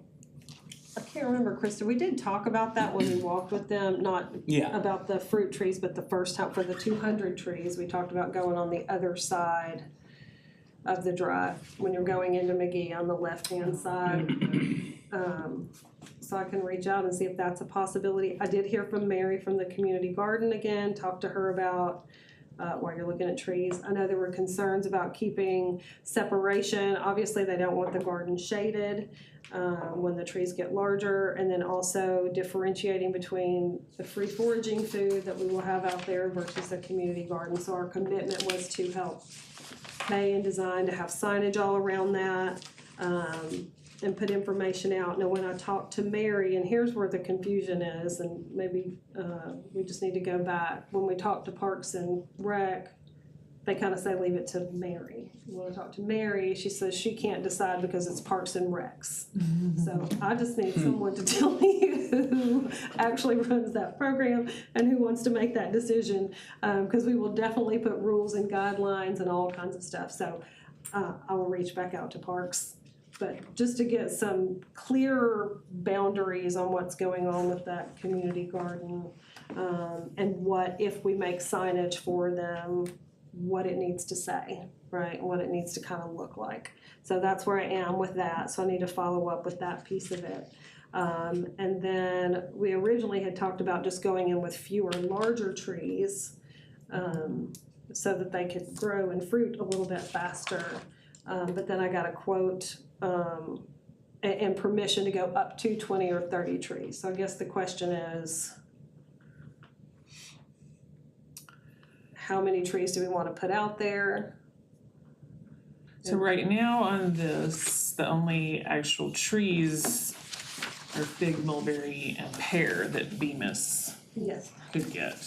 can't remember, Krista, we did talk about that when we walked with them, not yeah, about the fruit trees, but the first time for the 200 trees, we talked about going on the other side of the drive, when you're going into McGee on the left-hand side. So I can reach out and see if that's a possibility. I did hear from Mary from the community garden again, talk to her about while you're looking at trees. I know there were concerns about keeping separation. Obviously, they don't want the garden shaded when the trees get larger, and then also differentiating between the free foraging food that we will have out there versus the community garden. So our commitment was to help pay and design to have signage all around that, and put information out. Now, when I talked to Mary, and here's where the confusion is, and maybe we just need to go back. When we talked to Parks and Rec, they kind of say leave it to Mary. When I talked to Mary, she says she can't decide because it's Parks and Recs. So I just need someone to tell me who actually runs that program and who wants to make that decision, because we will definitely put rules and guidelines and all kinds of stuff. So I will reach back out to Parks. But just to get some clearer boundaries on what's going on with that community garden, and what, if we make signage for them, what it needs to say, right? What it needs to kind of look like. So that's where I am with that. So I need to follow up with that piece of it. And then we originally had talked about just going in with fewer larger trees, so that they could grow and fruit a little bit faster. But then I got a quote and permission to go up to 20 or 30 trees. So I guess the question is, how many trees do we want to put out there? So right now on this, the only actual trees are fig, mulberry, and pear that Bemis Yes. could get.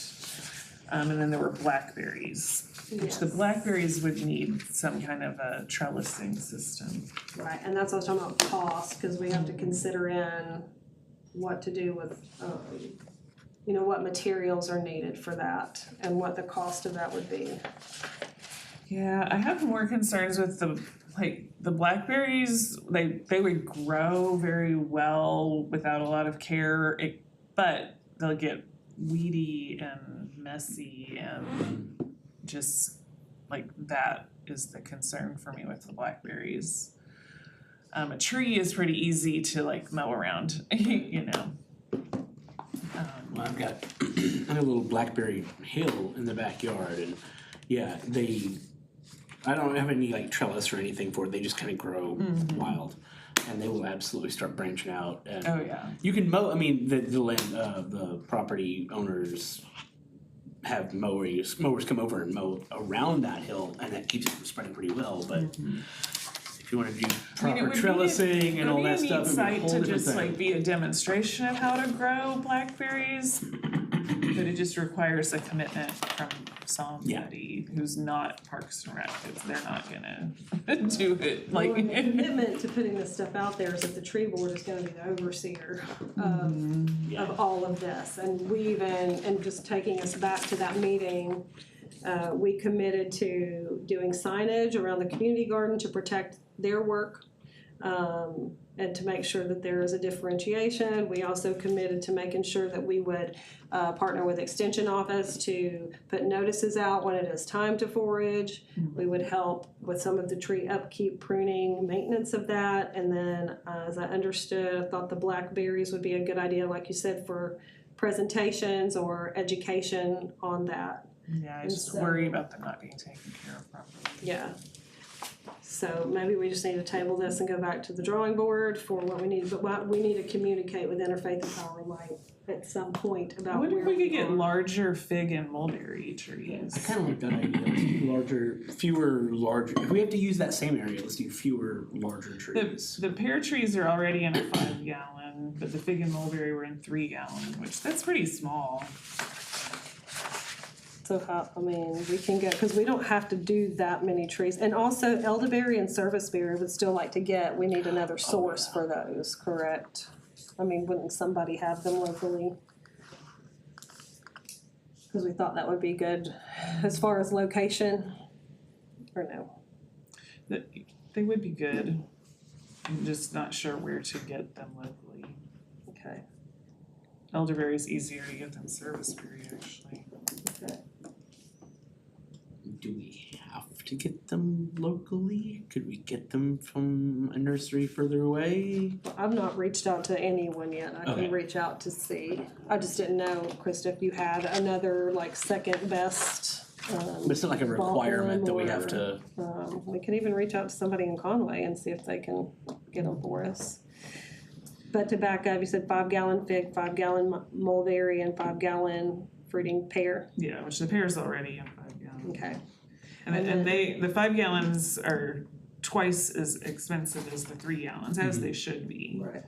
And then there were blackberries, which the Yes. blackberries would need some kind of a trellising system. Right, and that's what I was talking about cost, because we have to consider in what to do with, what materials are needed for that and what the cost of that would be. Yeah, I have more concerns with the blackberries. They would grow very well without a lot of care, but they'll get weedy and messy, and just that is the concern for me with the blackberries. A tree is pretty easy to mow around, well, I've got a little blackberry hill in the backyard, and yeah, I don't have any trellis or anything for it, they just kind of grow wild. And they will absolutely start branching out, and Oh yeah. you can mow, the land, the property owners have mowers come over and mow around that hill, and that keeps it from spreading pretty well, but if you wanna do proper trellising and all that stuff, it would be a whole It would be a neat site to different just thing. be a demonstration of how to grow blackberries, but it just requires a commitment from somebody who's not Parks and Rec, 'cause they're not gonna do it Well, and the commitment to putting this stuff out there is that the tree board is gonna be the overseer of all of this. And and just taking us back to that meeting, We committed to doing signage around the community garden to protect their work, and to make sure that there is a differentiation. We also committed to making sure that we would partner with Extension Office to put notices out when it is time to forage. We would help with some of the tree upkeep, pruning, maintenance of that. And then, as I understood, I thought the blackberries would be a good idea, like you said, for presentations or education on that. Yeah, I just worry about them not being taken care of properly. Yeah. So maybe we just need to table this and go back to the drawing board for what we need, but we need to communicate with Interfaith and Power Light at some point I about wonder where if we could get are. larger fig and mulberry I trees. kinda like that idea, let's do larger, if we have to use that same area, let's do fewer larger trees. The pear trees are already in a 5-gallon, but the fig and mulberry were in 3-gallon, which that's pretty small. So how, I mean, we can go, cause we don't have to do that many trees. And also elderberry and serviceberry would still like to get, we need another source for those, correct? I mean, wouldn't somebody have them locally? Cause we thought that would be good as far as location, or no? They would be good. I'm just not sure where to get them locally. Okay, Elderberry's easier to get than serviceberry, actually. okay. Do we have to get them locally? Could we get them from a nursery further away? Well, I've not reached out to anyone yet. I Okay. can reach out to see. I just didn't know, Krista, if you had another like second best. But it's not like a requirement that we have to, We can even reach out to somebody in Conway and see if they can get them for us. But to back up, you said 5-gallon fig, 5-gallon mulberry, and 5-gallon fruiting pear. Yeah, which the pear's already in 5-gallon. Okay. And the 5 gallons are twice as expensive as the 3 gallons, as they should be. Right.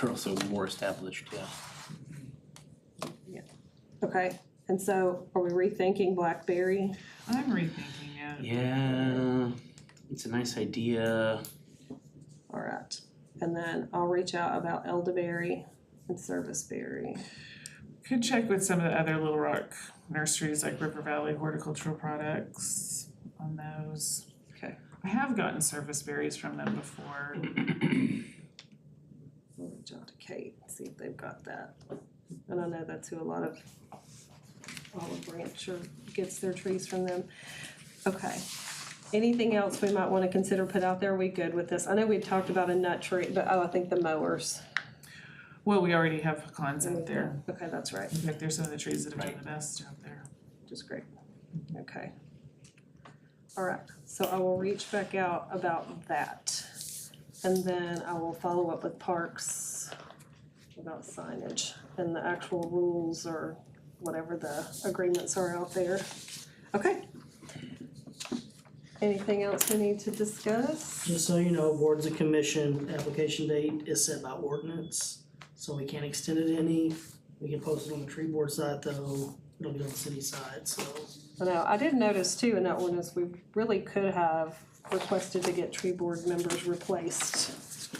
they're also more established, yeah. Okay. And so, are we rethinking blackberry? I'm rethinking it. Yeah, it's a nice idea. All right. And then I'll reach out about elderberry and serviceberry. Could check with some of the other Little Rock nurseries like River Valley Horticultural Products on those. Okay. I have gotten service berries from them before. I'll reach out to Kate, see if they've got that. And I know that's who a lot of Olive Branch gets their trees from them. Okay. Anything else we might want to consider put out there? Are we good with this? I know we talked about a nut tree, but I think the mowers. Well, we already have pecans out there. Okay, that's right. In fact, they're some of the trees that have done the best out there. Which is great. Okay. All right, so I will reach back out about that. And then I will follow up with Parks about signage and the actual rules or whatever the agreements are out there. Okay. Anything else we need to discuss? Just so you know, boards and commission application date is set by ordinance, so we can't extend it any. We can post it on the tree board site though, it'll be on the city side, so. I know, I did notice too in that ordinance, we really could have requested to get tree board members replaced.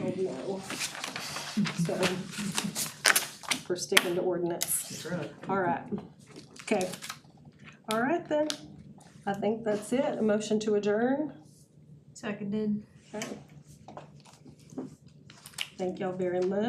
Oh no. So, we're sticking to ordinance. That's right. All right. Okay. All right then. I think that's it. A motion to adjourn. Seconded. Okay. Thank y'all very much.